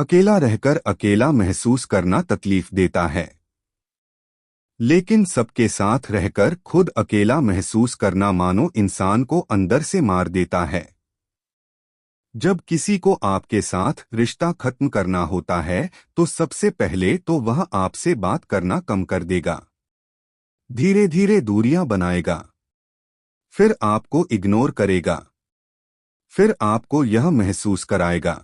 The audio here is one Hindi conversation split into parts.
अकेला रहकर अकेला महसूस करना तकलीफ देता है, लेकिन सबके साथ रहकर खुद अकेला महसूस करना मानो इंसान को अंदर से मार देता है। जब किसी को आपके साथ रिश्ता खत्म करना होता है तो सबसे पहले तो वह आपसे बात करना कम कर देगा, धीरे धीरे दूरियां बनाएगा, फिर आपको इग्नोर करेगा, फिर आपको यह महसूस कराएगा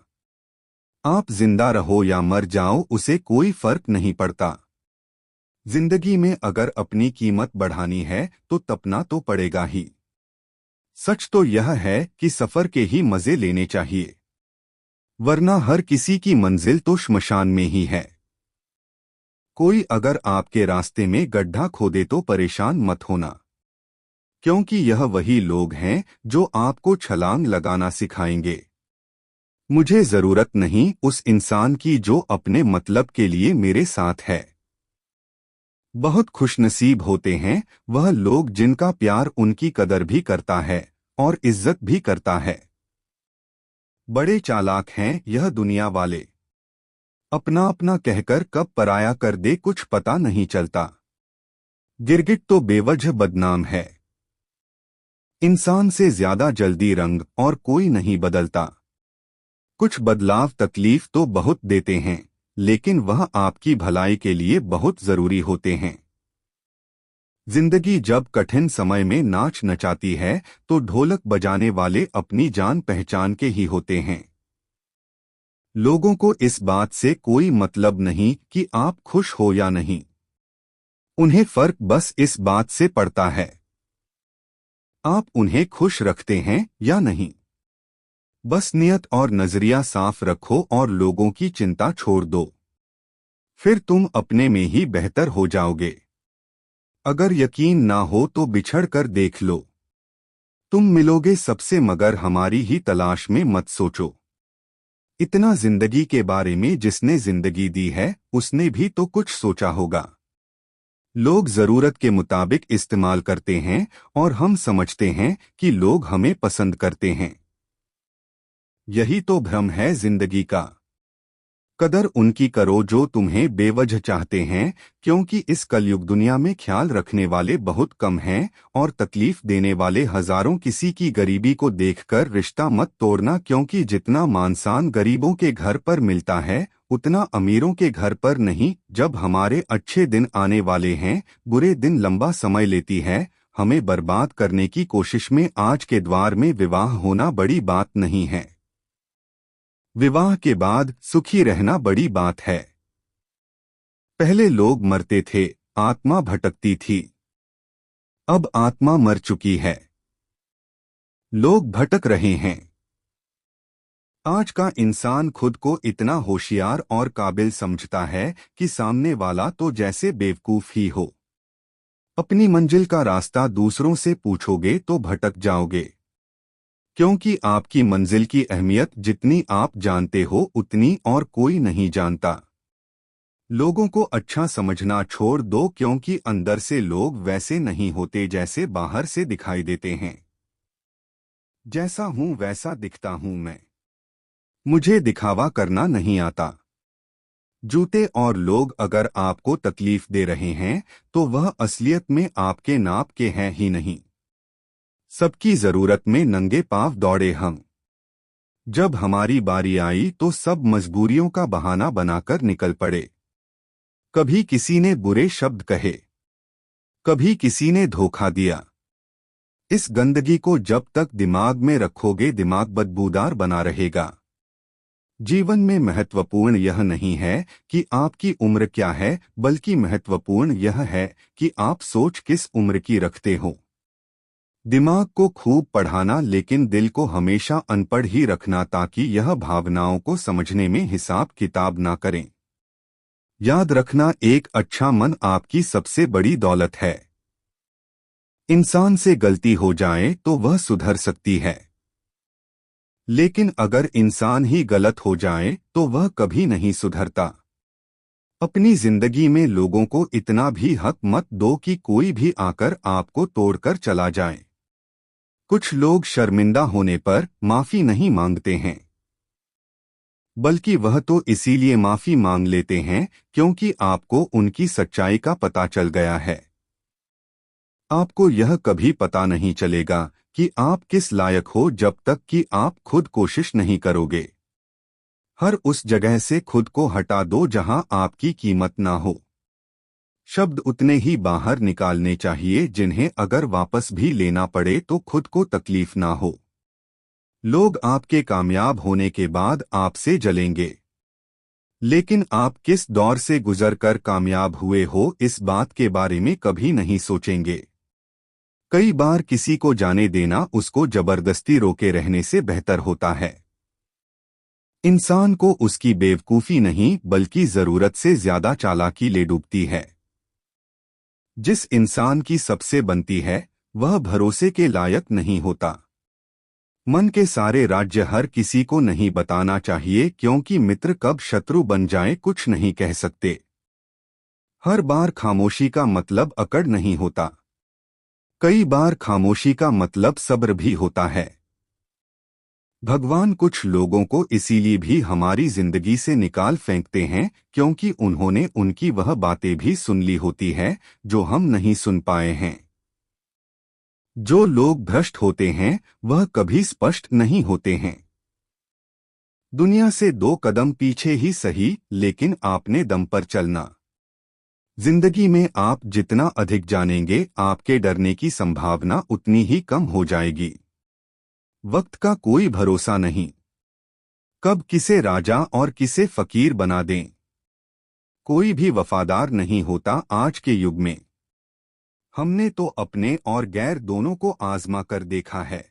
आप जिंदा रहो या मर जाओ उसे कोई फर्क नहीं पड़ता। जिंदगी में अगर अपनी कीमत बढ़ानी है तो तपना तो पड़ेगा ही। सच तो यह है कि सफर के ही मजे लेने चाहिए, वरना हर किसी की मंजिल तो श्मशान में ही है। कोई अगर आपके रास्ते में गड्ढा खोदे तो परेशान मत होना, क्योंकि यह वही लोग हैं जो आपको छलांग लगाना सिखाएंगे। मुझे जरूरत नहीं उस इंसान की जो अपने मतलब के लिए मेरे साथ है। बहुत खुशनसीब होते हैं वह लोग जिनका प्यार उनकी कदर भी करता है और इज्जत भी करता है। बड़े चालाक हैं यह दुनिया वाले, अपना अपना कहकर कब पराया कर दे कुछ पता नहीं चलता। गिरगिट तो बेवजह बदनाम है। इंसान से ज्यादा जल्दी रंग और कोई नहीं बदलता। कुछ बदलाव तकलीफ तो बहुत देते हैं, लेकिन वह आपकी भलाई के लिए बहुत जरूरी होते हैं। जिंदगी जब कठिन समय में नाच नचाती है तो ढोलक बजाने वाले अपनी जान पहचान के ही होते हैं। लोगों को इस बात से कोई मतलब नहीं कि आप खुश हो या नहीं, उन्हें फर्क बस इस बात से पड़ता है आप उन्हें खुश रखते हैं या नहीं। बस नियत और नजरिया साफ रखो और लोगों की चिंता छोड़ दो, फिर तुम अपने में ही बेहतर हो जाओगे। अगर यकीन ना हो तो बिछड़ कर देख लो, तुम मिलोगे सबसे मगर हमारी ही तलाश में मत सोचो। इतना जिंदगी के बारे में जिसने जिंदगी दी है उसने भी तो कुछ सोचा होगा। लोग जरूरत के मुताबिक इस्तेमाल करते हैं और हम समझते हैं कि लोग हमें पसंद करते हैं। यही तो भ्रम है जिंदगी का। कदर उनकी करो जो तुम्हें बेवजह चाहते हैं, क्योंकि इस कलयुग दुनिया में ख्याल रखने वाले बहुत कम हैं और तकलीफ देने वाले हजारों। किसी की गरीबी को देखकर रिश्ता मत तोड़ना, क्योंकि जितना मानसान गरीबों के घर पर मिलता है उतना अमीरों के घर पर नहीं। जब हमारे अच्छे दिन आने वाले हैं, बुरे दिन लंबा समय लेती है हमें बर्बाद करने की कोशिश में। आज के द्वार में विवाह होना बड़ी बात नहीं है, विवाह के बाद सुखी रहना बड़ी बात है। पहले लोग मरते थे, आत्मा भटकती थी, अब आत्मा मर चुकी है, लोग भटक रहे हैं। आज का इंसान खुद को इतना होशियार और काबिल समझता है कि सामने वाला तो जैसे बेवकूफ ही हो। अपनी मंजिल का रास्ता दूसरों से पूछोगे तो भटक जाओगे, क्योंकि आपकी मंजिल की अहमियत जितनी आप जानते हो उतनी और कोई नहीं जानता। लोगों को अच्छा समझना छोड़ दो, क्योंकि अंदर से लोग वैसे नहीं होते जैसे बाहर से दिखाई देते हैं। जैसा हूं वैसा दिखता हूं मैं, मुझे दिखावा करना नहीं आता। जूते और लोग अगर आपको तकलीफ दे रहे हैं तो वह असलियत में आपके नाप के हैं ही नहीं। सबकी जरूरत में नंगे पांव दौड़े हम। जब हमारी बारी आई तो सब मजबूरियों का बहाना बनाकर निकल पड़े। कभी किसी ने बुरे शब्द कहे, कभी किसी ने धोखा दिया। इस गंदगी को जब तक दिमाग में रखोगे दिमाग बदबूदार बना रहेगा। जीवन में महत्वपूर्ण यह नहीं है कि आपकी उम्र क्या है, बल्कि महत्वपूर्ण यह है कि आप सोच किस उम्र की रखते हो। दिमाग को खूब पढ़ाना लेकिन दिल को हमेशा अनपढ़ ही रखना, ताकि यह भावनाओं को समझने में हिसाब किताब ना करें। याद रखना, एक अच्छा मन आपकी सबसे बड़ी दौलत है। इंसान से गलती हो जाए तो वह सुधर सकती है, लेकिन अगर इंसान ही गलत हो जाए तो वह कभी नहीं सुधरता। अपनी जिंदगी में लोगों को इतना भी हक मत दो कि कोई भी आकर आपको तोड़कर चला जाए। कुछ लोग शर्मिंदा होने पर माफी नहीं मांगते हैं, बल्कि वह तो इसीलिए माफी मांग लेते हैं क्योंकि आपको उनकी सच्चाई का पता चल गया है। आपको यह कभी पता नहीं चलेगा कि आप किस लायक हो जब तक कि आप खुद कोशिश नहीं करोगे। हर उस जगह से खुद को हटा दो जहां आपकी कीमत ना हो। शब्द उतने ही बाहर निकालने चाहिए जिन्हें अगर वापस भी लेना पड़े तो खुद को तकलीफ ना हो। लोग आपके कामयाब होने के बाद आपसे जलेंगे, लेकिन आप किस दौर से गुजरकर कामयाब हुए हो इस बात के बारे में कभी नहीं सोचेंगे। कई बार किसी को जाने देना उसको जबरदस्ती रोके रहने से बेहतर होता है। इंसान को उसकी बेवकूफ़ी नहीं बल्कि ज़रूरत से ज़्यादा चालाकी ले डूबती है। जिस इंसान की सबसे बनती है वह भरोसे के लायक नहीं होता। मन के सारे राज्य हर किसी को नहीं बताना चाहिए क्योंकि मित्र कब शत्रु बन जाए कुछ नहीं कह सकते। हर बार खामोशी का मतलब अकड़ नहीं होता। कई बार खामोशी का मतलब सब्र भी होता है। भगवान कुछ लोगों को इसीलिए भी हमारी जिंदगी से निकाल फेंकते हैं क्योंकि उन्होंने उनकी वह बातें भी सुन ली होती है जो हम नहीं सुन पाए हैं। जो लोग भ्रष्ट होते हैं वह कभी स्पष्ट नहीं होते हैं। दुनिया से 2 कदम पीछे ही सही लेकिन आपने दम पर चलना। जिंदगी में आप जितना अधिक जानेंगे आपके डरने की संभावना उतनी ही कम हो जाएगी। वक्त का कोई भरोसा नहीं, कब किसे राजा और किसे फकीर बना दें। कोई भी वफादार नहीं होता आज के युग में। हमने तो अपने और गैर दोनों को आजमा कर देखा है।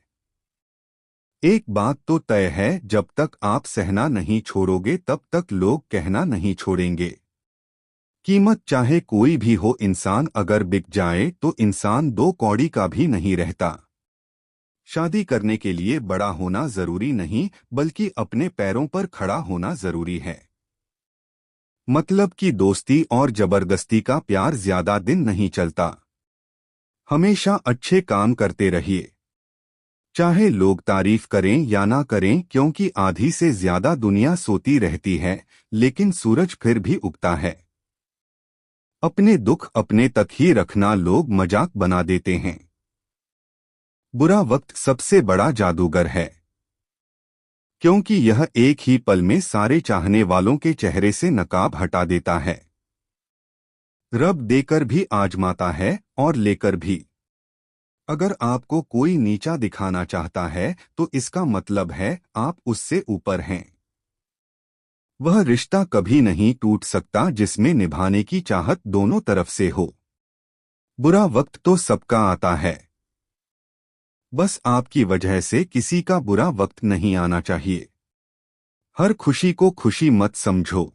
एक बात तो तय है, जब तक आप सहना नहीं छोड़ोगे तब तक लोग कहना नहीं छोड़ेंगे। कीमत चाहे कोई भी हो, इंसान अगर बिक जाए तो इंसान 2 कौड़ी का भी नहीं रहता। शादी करने के लिए बड़ा होना जरूरी नहीं बल्कि अपने पैरों पर खड़ा होना जरूरी है। मतलब कि दोस्ती और जबरदस्ती का प्यार ज्यादा दिन नहीं चलता। हमेशा अच्छे काम करते रहिए, चाहे लोग तारीफ करें या ना करें, क्योंकि आधी से ज्यादा दुनिया सोती रहती है लेकिन सूरज फिर भी उगता है। अपने दुख अपने तक ही रखना लोग मजाक बना देते हैं। बुरा वक्त सबसे बड़ा जादूगर है क्योंकि यह एक ही पल में सारे चाहने वालों के चेहरे से नकाब हटा देता है। रब देकर भी आजमाता है और लेकर भी। अगर आपको कोई नीचा दिखाना चाहता है तो इसका मतलब है आप उससे ऊपर हैं। वह रिश्ता कभी नहीं टूट सकता जिसमें निभाने की चाहत दोनों तरफ से हो। बुरा वक्त तो सबका आता है, बस आपकी वजह से किसी का बुरा वक्त नहीं आना चाहिए। हर खुशी को खुशी मत समझो,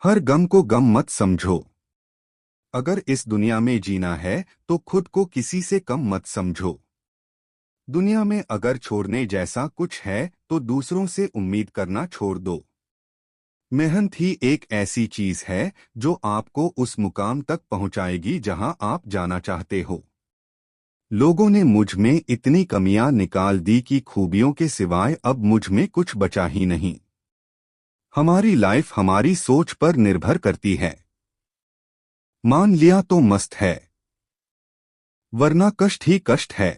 हर गम को गम मत समझो। अगर इस दुनिया में जीना है तो खुद को किसी से कम मत समझो। दुनिया में अगर छोड़ने जैसा कुछ है तो दूसरों से उम्मीद करना छोड़ दो। मेहनत ही एक ऐसी चीज है जो आपको उस मुकाम तक पहुंचाएगी जहां आप जाना चाहते हो। लोगों ने मुझ में इतनी कमियां निकाल दी कि खूबियों के सिवाय अब मुझ में कुछ बचा ही नहीं। हमारी लाइफ हमारी सोच पर निर्भर करती है। मान लिया तो मस्त है, वरना कष्ट ही कष्ट है।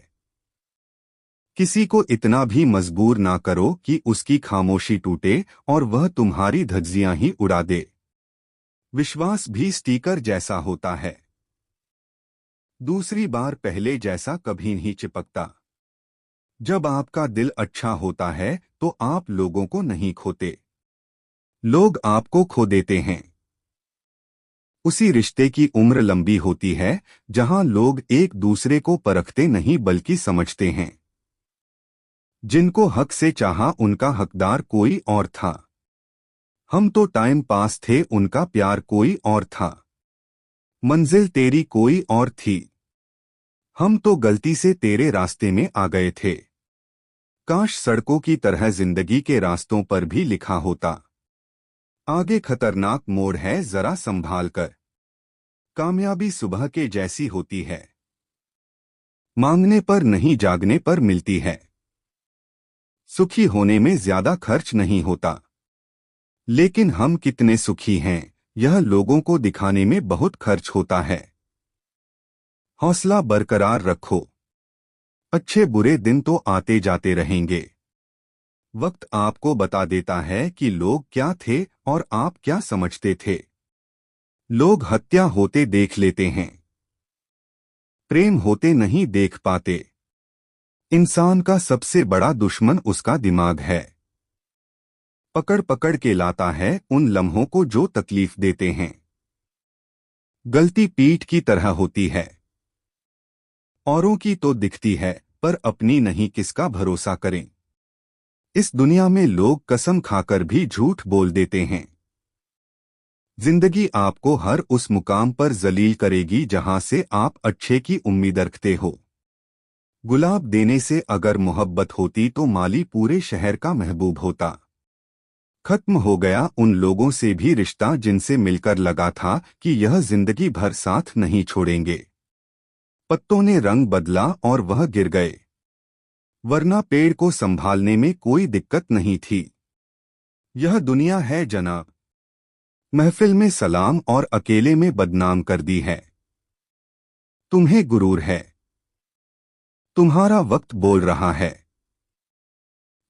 किसी को इतना भी मजबूर ना करो कि उसकी खामोशी टूटे और वह तुम्हारी धज्जियां ही उड़ा दे। विश्वास भी स्टीकर जैसा होता है, दूसरी बार पहले जैसा कभी नहीं चिपकता। जब आपका दिल अच्छा होता है तो आप लोगों को नहीं खोते, लोग आपको खो देते हैं। उसी रिश्ते की उम्र लंबी होती है जहां लोग एक दूसरे को परखते नहीं बल्कि समझते हैं। जिनको हक से चाहा उनका हकदार कोई और था। हम तो टाइम पास थे, उनका प्यार कोई और था। मंजिल तेरी कोई और थी, हम तो गलती से तेरे रास्ते में आ गए थे। काश सड़कों की तरह जिंदगी के रास्तों पर भी लिखा होता, आगे खतरनाक मोड़ है जरा संभाल कर। कामयाबी सुबह के जैसी होती है, मांगने पर नहीं जागने पर मिलती है। सुखी होने में ज्यादा खर्च नहीं होता, लेकिन हम कितने सुखी हैं, यह लोगों को दिखाने में बहुत खर्च होता है। हौसला बरकरार रखो। अच्छे बुरे दिन तो आते जाते रहेंगे। वक्त आपको बता देता है कि लोग क्या थे और आप क्या समझते थे। लोग हत्या होते देख लेते हैं, प्रेम होते नहीं देख पाते। इंसान का सबसे बड़ा दुश्मन उसका दिमाग है। पकड़ पकड़ के लाता है उन लम्हों को जो तकलीफ देते हैं। गलती पीठ की तरह होती है, औरों की तो दिखती है पर अपनी नहीं, किसका भरोसा करें। इस दुनिया में लोग कसम खाकर भी झूठ बोल देते हैं। जिंदगी आपको हर उस मुकाम पर जलील करेगी जहां से आप अच्छे की उम्मीद रखते हो। गुलाब देने से अगर मोहब्बत होती तो माली पूरे शहर का महबूब होता। खत्म हो गया उन लोगों से भी रिश्ता जिनसे मिलकर लगा था कि यह जिंदगी भर साथ नहीं छोड़ेंगे। पत्तों ने रंग बदला और वह गिर गए, वरना पेड़ को संभालने में कोई दिक्कत नहीं थी। यह दुनिया है जनाब, महफिल में सलाम और अकेले में बदनाम कर दी है। तुम्हें गुरूर है, तुम्हारा वक्त बोल रहा है।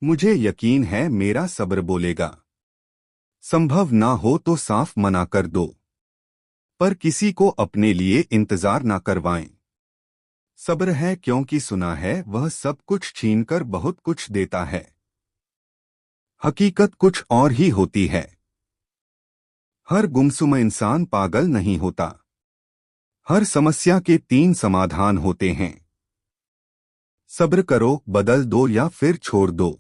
मुझे यकीन है मेरा सब्र बोलेगा। संभव ना हो तो साफ मना कर दो, पर किसी को अपने लिए इंतजार ना करवाएं। सब्र है क्योंकि सुना है वह सब कुछ छीनकर बहुत कुछ देता है। हकीकत कुछ और ही होती है। हर गुमसुम इंसान पागल नहीं होता। हर समस्या के 3 समाधान होते हैं। सब्र करो, बदल दो या फिर छोड़ दो।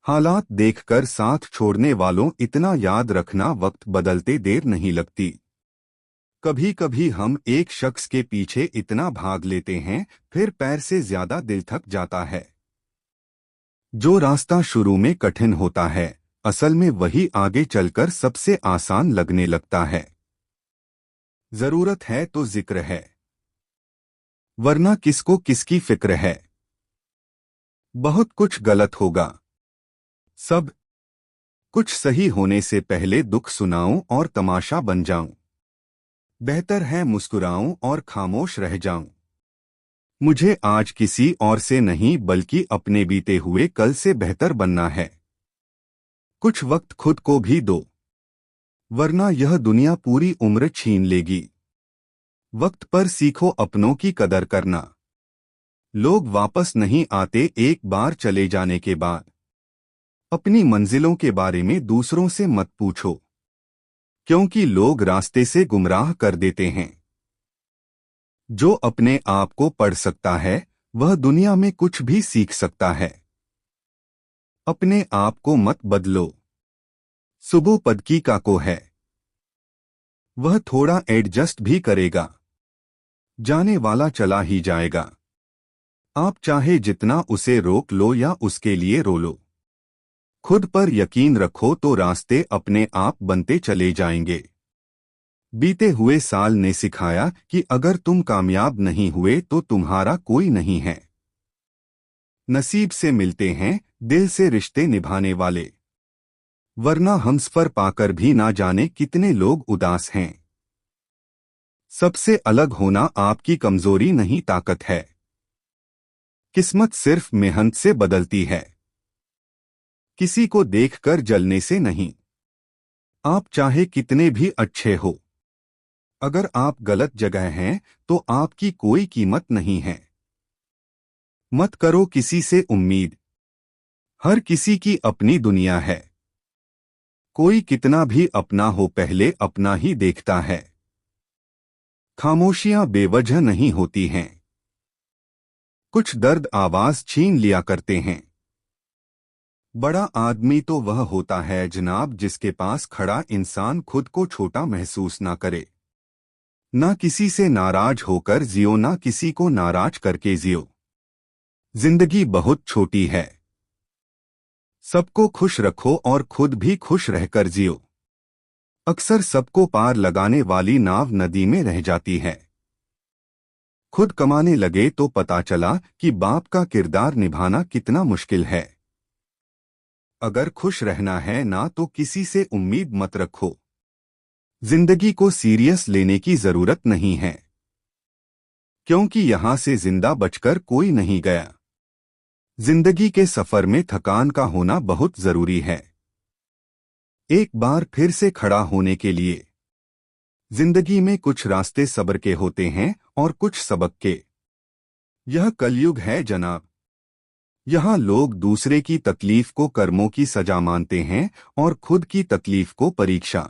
हालात देखकर साथ छोड़ने वालों, इतना याद रखना वक्त बदलते देर नहीं लगती। कभी कभी हम एक शख्स के पीछे इतना भाग लेते हैं, फिर पैर से ज्यादा दिल थक जाता है। जो रास्ता शुरू में कठिन होता है, असल में वही आगे चलकर सबसे आसान लगने लगता है। जरूरत है तो जिक्र है, वरना किसको किसकी फिक्र है। बहुत कुछ गलत होगा, सब कुछ सही होने से पहले दुख सुनाऊं और तमाशा बन जाऊं। बेहतर है मुस्कुराऊं और खामोश रह जाऊं। मुझे आज किसी और से नहीं बल्कि अपने बीते हुए कल से बेहतर बनना है। कुछ वक्त खुद को भी दो, वरना यह दुनिया पूरी उम्र छीन लेगी। वक्त पर सीखो अपनों की कदर करना। लोग वापस नहीं आते एक बार चले जाने के बाद। अपनी मंजिलों के बारे में दूसरों से मत पूछो, क्योंकि लोग रास्ते से गुमराह कर देते हैं। जो अपने आप को पढ़ सकता है, वह दुनिया में कुछ भी सीख सकता है। अपने आप को मत बदलो। सुबह पदकी का को है, वह थोड़ा एडजस्ट भी करेगा। जाने वाला चला ही जाएगा। आप चाहे जितना उसे रोक लो या उसके लिए रो लो, खुद पर यकीन रखो तो रास्ते अपने आप बनते चले जाएंगे। बीते हुए साल ने सिखाया कि अगर तुम कामयाब नहीं हुए तो तुम्हारा कोई नहीं है। नसीब से मिलते हैं दिल से रिश्ते निभाने वाले, वरना हमसफर पाकर भी ना जाने कितने लोग उदास हैं। सबसे अलग होना आपकी कमजोरी नहीं, ताकत है। किस्मत सिर्फ मेहनत से बदलती है, किसी को देखकर जलने से नहीं। आप चाहे कितने भी अच्छे हो, अगर आप गलत जगह हैं तो आपकी कोई कीमत नहीं है। मत करो किसी से उम्मीद, हर किसी की अपनी दुनिया है। कोई कितना भी अपना हो पहले अपना ही देखता है। खामोशियां बेवजह नहीं होती हैं, कुछ दर्द आवाज छीन लिया करते हैं। बड़ा आदमी तो वह होता है जनाब जिसके पास खड़ा इंसान खुद को छोटा महसूस ना करे। ना किसी से नाराज होकर जियो, ना किसी को नाराज करके जियो। जिंदगी बहुत छोटी है, सबको खुश रखो और खुद भी खुश रहकर जियो। अक्सर सबको पार लगाने वाली नाव नदी में रह जाती है। खुद कमाने लगे तो पता चला कि बाप का किरदार निभाना कितना मुश्किल है। अगर खुश रहना है ना तो किसी से उम्मीद मत रखो। जिंदगी को सीरियस लेने की जरूरत नहीं है, क्योंकि यहां से जिंदा बचकर कोई नहीं गया। जिंदगी के सफर में थकान का होना बहुत जरूरी है, एक बार फिर से खड़ा होने के लिए। जिंदगी में कुछ रास्ते सब्र के होते हैं और कुछ सबक के। यह कलयुग है जनाब। यहाँ लोग दूसरे की तकलीफ को कर्मों की सजा मानते हैं और खुद की तकलीफ को परीक्षा।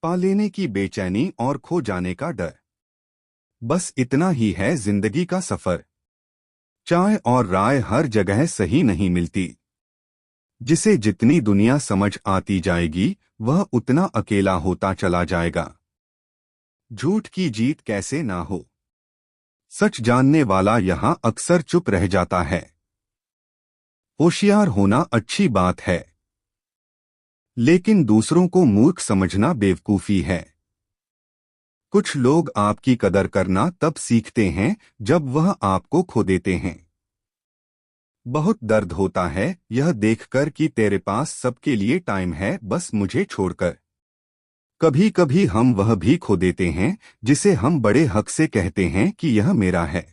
पा लेने की बेचैनी और खो जाने का डर। बस इतना ही है जिंदगी का सफर। चाय और राय हर जगह सही नहीं मिलती। जिसे जितनी दुनिया समझ आती जाएगी वह उतना अकेला होता चला जाएगा। झूठ की जीत कैसे ना हो। सच जानने वाला यहाँ अक्सर चुप रह जाता है। होशियार होना अच्छी बात है, लेकिन दूसरों को मूर्ख समझना बेवकूफी है। कुछ लोग आपकी कदर करना तब सीखते हैं जब वह आपको खो देते हैं। बहुत दर्द होता है यह देखकर कि तेरे पास सबके लिए टाइम है, बस मुझे छोड़कर। कभी कभी हम वह भी खो देते हैं जिसे हम बड़े हक से कहते हैं कि यह मेरा है।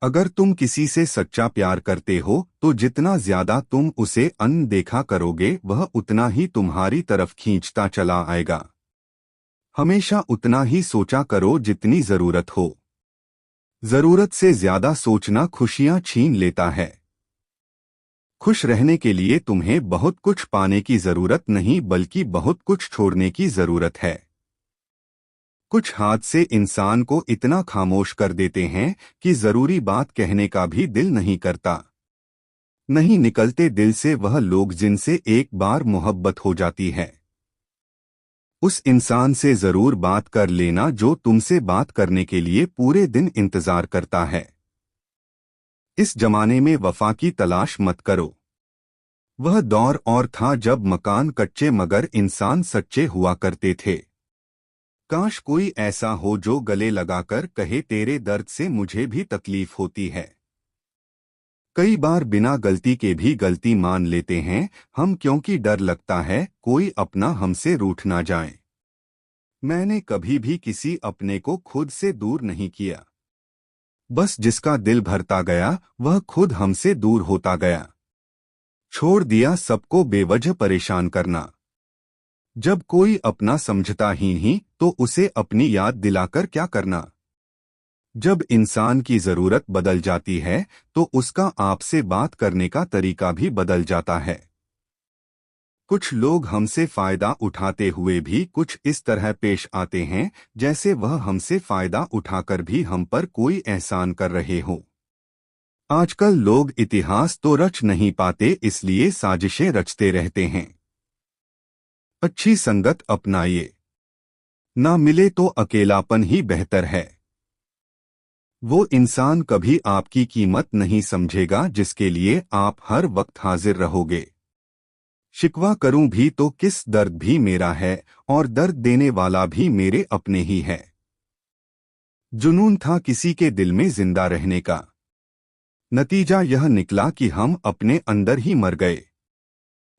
अगर तुम किसी से सच्चा प्यार करते हो तो जितना ज्यादा तुम उसे अनदेखा करोगे वह उतना ही तुम्हारी तरफ खींचता चला आएगा। हमेशा उतना ही सोचा करो जितनी जरूरत हो। जरूरत से ज्यादा सोचना खुशियां छीन लेता है। खुश रहने के लिए तुम्हें बहुत कुछ पाने की जरूरत नहीं बल्कि बहुत कुछ छोड़ने की जरूरत है। कुछ हादसे इंसान को इतना खामोश कर देते हैं कि जरूरी बात कहने का भी दिल नहीं करता। नहीं निकलते दिल से वह लोग जिनसे एक बार मोहब्बत हो जाती है। उस इंसान से जरूर बात कर लेना जो तुमसे बात करने के लिए पूरे दिन इंतजार करता है। इस जमाने में वफा की तलाश मत करो। वह दौर और था जब मकान कच्चे मगर इंसान सच्चे हुआ करते थे। काश कोई ऐसा हो जो गले लगाकर कहे तेरे दर्द से मुझे भी तकलीफ होती है। कई बार बिना गलती के भी गलती मान लेते हैं हम, क्योंकि डर लगता है कोई अपना हमसे रूठ ना जाए। मैंने कभी भी किसी अपने को खुद से दूर नहीं किया। बस जिसका दिल भरता गया वह खुद हमसे दूर होता गया। छोड़ दिया सबको बेवजह परेशान करना। जब कोई अपना समझता ही तो उसे अपनी याद दिलाकर क्या करना। जब इंसान की जरूरत बदल जाती है तो उसका आपसे बात करने का तरीका भी बदल जाता है। कुछ लोग हमसे फायदा उठाते हुए भी कुछ इस तरह पेश आते हैं जैसे वह हमसे फायदा उठाकर भी हम पर कोई एहसान कर रहे हो। आजकल लोग इतिहास तो रच नहीं पाते इसलिए साजिशें रचते रहते हैं। अच्छी संगत अपनाइए, ना मिले तो अकेलापन ही बेहतर है। वो इंसान कभी आपकी कीमत नहीं समझेगा जिसके लिए आप हर वक्त हाजिर रहोगे। शिकवा करूं भी तो किस, दर्द भी मेरा है और दर्द देने वाला भी मेरे अपने ही है। जुनून था किसी के दिल में जिंदा रहने का, नतीजा यह निकला कि हम अपने अंदर ही मर गए।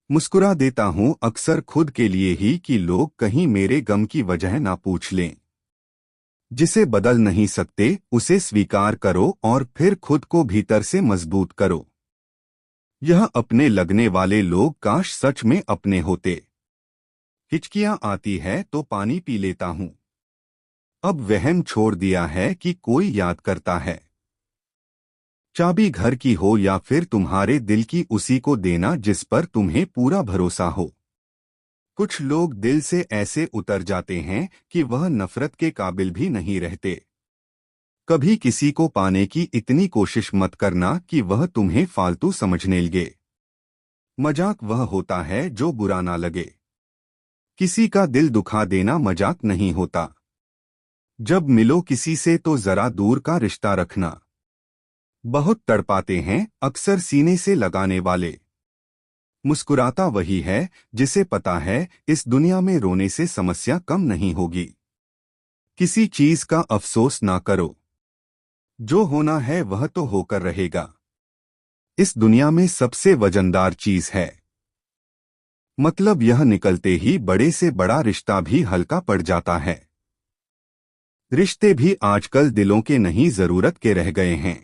मुस्कुरा देता हूं अक्सर खुद के लिए ही कि लोग कहीं मेरे गम की वजह ना पूछ लें। जिसे बदल नहीं सकते उसे स्वीकार करो और फिर खुद को भीतर से मजबूत करो। यह अपने लगने वाले लोग काश सच में अपने होते। हिचकियां आती है तो पानी पी लेता हूं। अब वहम छोड़ दिया है कि कोई याद करता है। चाबी घर की हो या फिर तुम्हारे दिल की, उसी को देना जिस पर तुम्हें पूरा भरोसा हो। कुछ लोग दिल से ऐसे उतर जाते हैं कि वह नफरत के काबिल भी नहीं रहते। कभी किसी को पाने की इतनी कोशिश मत करना कि वह तुम्हें फालतू समझने लगे। मजाक वह होता है जो बुरा ना लगे। किसी का दिल दुखा देना मजाक नहीं होता। जब मिलो किसी से तो जरा दूर का रिश्ता रखना। बहुत तड़पाते हैं अक्सर सीने से लगाने वाले। मुस्कुराता वही है जिसे पता है इस दुनिया में रोने से समस्या कम नहीं होगी। किसी चीज का अफसोस ना करो, जो होना है वह तो होकर रहेगा। इस दुनिया में सबसे वजनदार चीज है। मतलब यह निकलते ही बड़े से बड़ा रिश्ता भी हल्का पड़ जाता है। रिश्ते भी आजकल दिलों के नहीं जरूरत के रह गए हैं।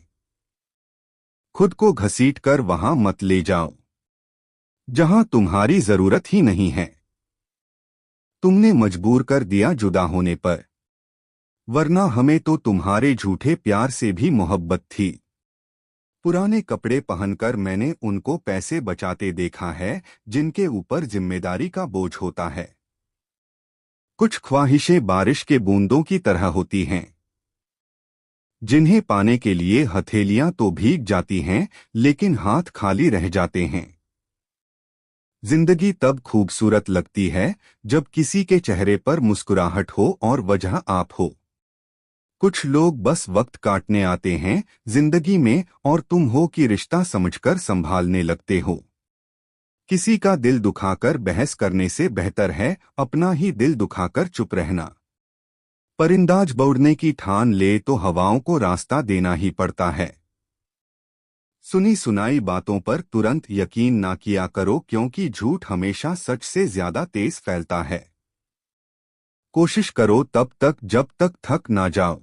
खुद को घसीट कर वहां मत ले जाओ जहां तुम्हारी जरूरत ही नहीं है। तुमने मजबूर कर दिया जुदा होने पर, वरना हमें तो तुम्हारे झूठे प्यार से भी मोहब्बत थी। पुराने कपड़े पहनकर मैंने उनको पैसे बचाते देखा है जिनके ऊपर जिम्मेदारी का बोझ होता है। कुछ ख्वाहिशें बारिश के बूंदों की तरह होती हैं, जिन्हें पाने के लिए हथेलियां तो भीग जाती हैं लेकिन हाथ खाली रह जाते हैं। जिंदगी तब खूबसूरत लगती है जब किसी के चेहरे पर मुस्कुराहट हो और वजह आप हो। कुछ लोग बस वक्त काटने आते हैं जिंदगी में और तुम हो कि रिश्ता समझकर संभालने लगते हो। किसी का दिल दुखाकर बहस करने से बेहतर है अपना ही दिल दुखाकर चुप रहना। परिंदाज दौड़ने की ठान ले तो हवाओं को रास्ता देना ही पड़ता है। सुनी सुनाई बातों पर तुरंत यकीन ना किया करो क्योंकि झूठ हमेशा सच से ज्यादा तेज फैलता है। कोशिश करो तब तक जब तक थक ना जाओ।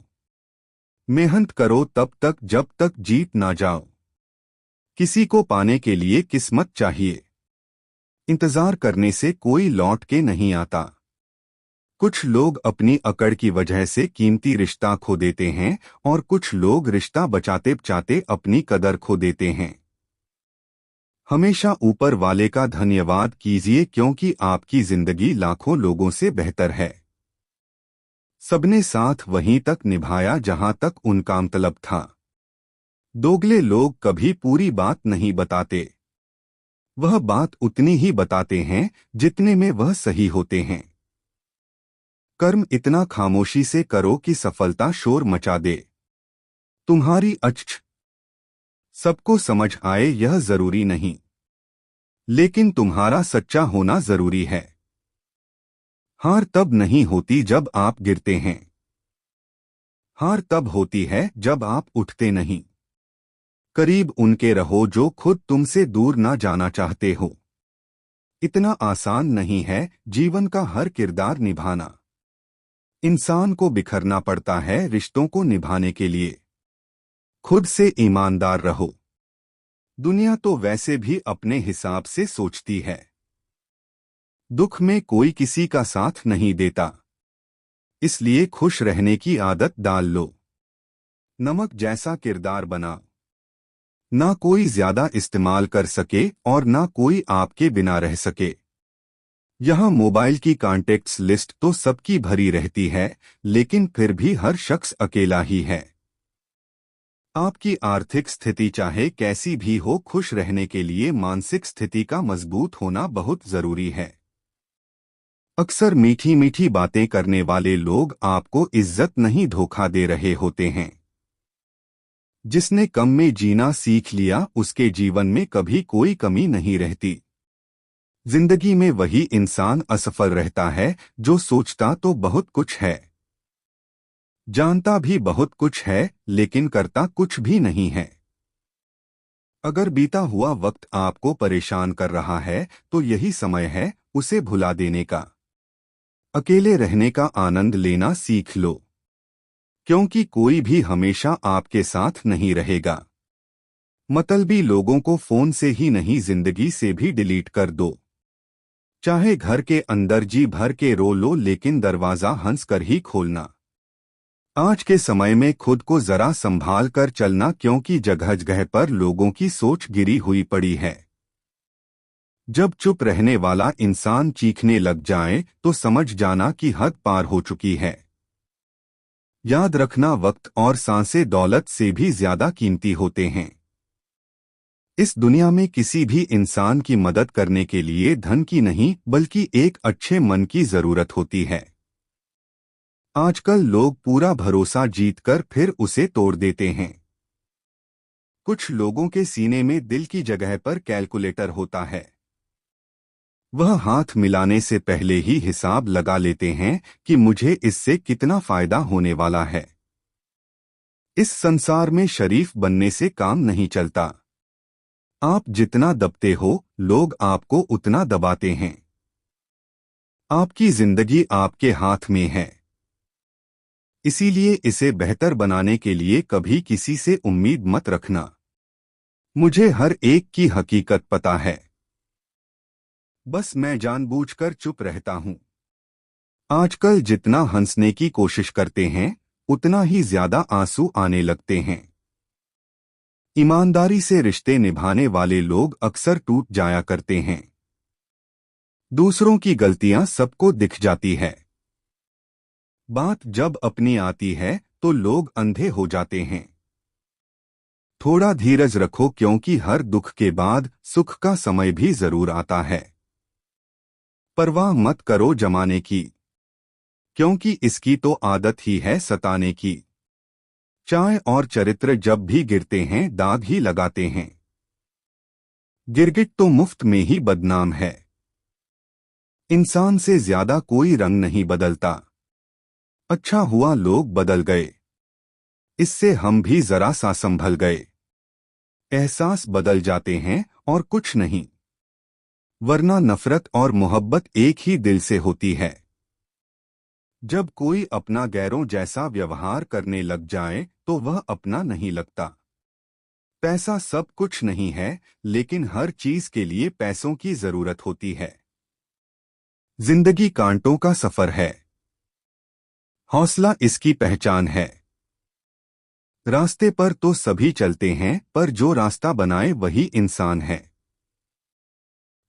मेहनत करो तब तक जब तक जीत ना जाओ। किसी को पाने के लिए किस्मत चाहिए। इंतजार करने से कोई लौट के नहीं आता। कुछ लोग अपनी अकड़ की वजह से कीमती रिश्ता खो देते हैं और कुछ लोग रिश्ता बचाते बचाते अपनी कदर खो देते हैं। हमेशा ऊपर वाले का धन्यवाद कीजिए क्योंकि आपकी जिंदगी लाखों लोगों से बेहतर है। सबने साथ वहीं तक निभाया जहां तक उनका मतलब था। दोगले लोग कभी पूरी बात नहीं बताते। वह बात उतनी ही बताते हैं जितने में वह सही होते हैं। कर्म इतना खामोशी से करो कि सफलता शोर मचा दे। तुम्हारी अच्छ सबको समझ आए यह जरूरी नहीं, लेकिन तुम्हारा सच्चा होना जरूरी है। हार तब नहीं होती जब आप गिरते हैं। हार तब होती है जब आप उठते नहीं। करीब उनके रहो जो खुद तुमसे दूर ना जाना चाहते हो। इतना आसान नहीं है जीवन का हर किरदार निभाना। इंसान को बिखरना पड़ता है रिश्तों को निभाने के लिए। खुद से ईमानदार रहो। दुनिया तो वैसे भी अपने हिसाब से सोचती है। दुख में कोई किसी का साथ नहीं देता, इसलिए खुश रहने की आदत डाल लो। नमक जैसा किरदार बना, ना कोई ज्यादा इस्तेमाल कर सके और ना कोई आपके बिना रह सके। यहाँ मोबाइल की कॉन्टेक्ट्स लिस्ट तो सबकी भरी रहती है, लेकिन फिर भी हर शख्स अकेला ही है। आपकी आर्थिक स्थिति चाहे कैसी भी हो, खुश रहने के लिए मानसिक स्थिति का मजबूत होना बहुत जरूरी है। अक्सर मीठी मीठी बातें करने वाले लोग आपको इज्जत नहीं धोखा दे रहे होते हैं। जिसने कम में जीना सीख लिया उसके जीवन में कभी कोई कमी नहीं रहती। जिंदगी में वही इंसान असफल रहता है जो सोचता तो बहुत कुछ है, जानता भी बहुत कुछ है, लेकिन करता कुछ भी नहीं है। अगर बीता हुआ वक्त आपको परेशान कर रहा है तो यही समय है उसे भुला देने का। अकेले रहने का आनंद लेना सीख लो, क्योंकि कोई भी हमेशा आपके साथ नहीं रहेगा। मतलबी लोगों को फोन से ही नहीं जिंदगी से भी डिलीट कर दो। चाहे घर के अंदर जी भर के रो लो, लेकिन दरवाजा हंस कर ही खोलना। आज के समय में खुद को जरा संभाल कर चलना, क्योंकि जगह जगह पर लोगों की सोच गिरी हुई पड़ी है। जब चुप रहने वाला इंसान चीखने लग जाए तो समझ जाना कि हद पार हो चुकी है। याद रखना, वक्त और सांसें दौलत से भी ज्यादा कीमती होते हैं। इस दुनिया में किसी भी इंसान की मदद करने के लिए धन की नहीं बल्कि एक अच्छे मन की जरूरत होती है। आजकल लोग पूरा भरोसा जीतकर फिर उसे तोड़ देते हैं। कुछ लोगों के सीने में दिल की जगह पर कैलकुलेटर होता है। वह हाथ मिलाने से पहले ही हिसाब लगा लेते हैं कि मुझे इससे कितना फायदा होने वाला है। इस संसार में शरीफ बनने से काम नहीं चलता। आप जितना दबते हो, लोग आपको उतना दबाते हैं। आपकी जिंदगी आपके हाथ में है, इसीलिए इसे बेहतर बनाने के लिए कभी किसी से उम्मीद मत रखना। मुझे हर एक की हकीकत पता है, बस मैं जानबूझकर चुप रहता हूँ। आजकल जितना हंसने की कोशिश करते हैं, उतना ही ज्यादा आंसू आने लगते हैं। ईमानदारी से रिश्ते निभाने वाले लोग अक्सर टूट जाया करते हैं। दूसरों की गलतियां सबको दिख जाती है, बात जब अपनी आती है तो लोग अंधे हो जाते हैं। थोड़ा धीरज रखो, क्योंकि हर दुख के बाद सुख का समय भी जरूर आता है। परवाह मत करो जमाने की, क्योंकि इसकी तो आदत ही है सताने की। चाय और चरित्र जब भी गिरते हैं दाग ही लगाते हैं। गिरगिट तो मुफ्त में ही बदनाम है। इंसान से ज्यादा कोई रंग नहीं बदलता। अच्छा हुआ लोग बदल गए, इससे हम भी जरा सा संभल गए। एहसास बदल जाते हैं और कुछ नहीं, वरना नफरत और मोहब्बत एक ही दिल से होती है। जब कोई अपना गैरों जैसा व्यवहार करने लग जाए तो वह अपना नहीं लगता। पैसा सब कुछ नहीं है, लेकिन हर चीज के लिए पैसों की जरूरत होती है। जिंदगी कांटों का सफर है, हौसला इसकी पहचान है। रास्ते पर तो सभी चलते हैं, पर जो रास्ता बनाए वही इंसान है।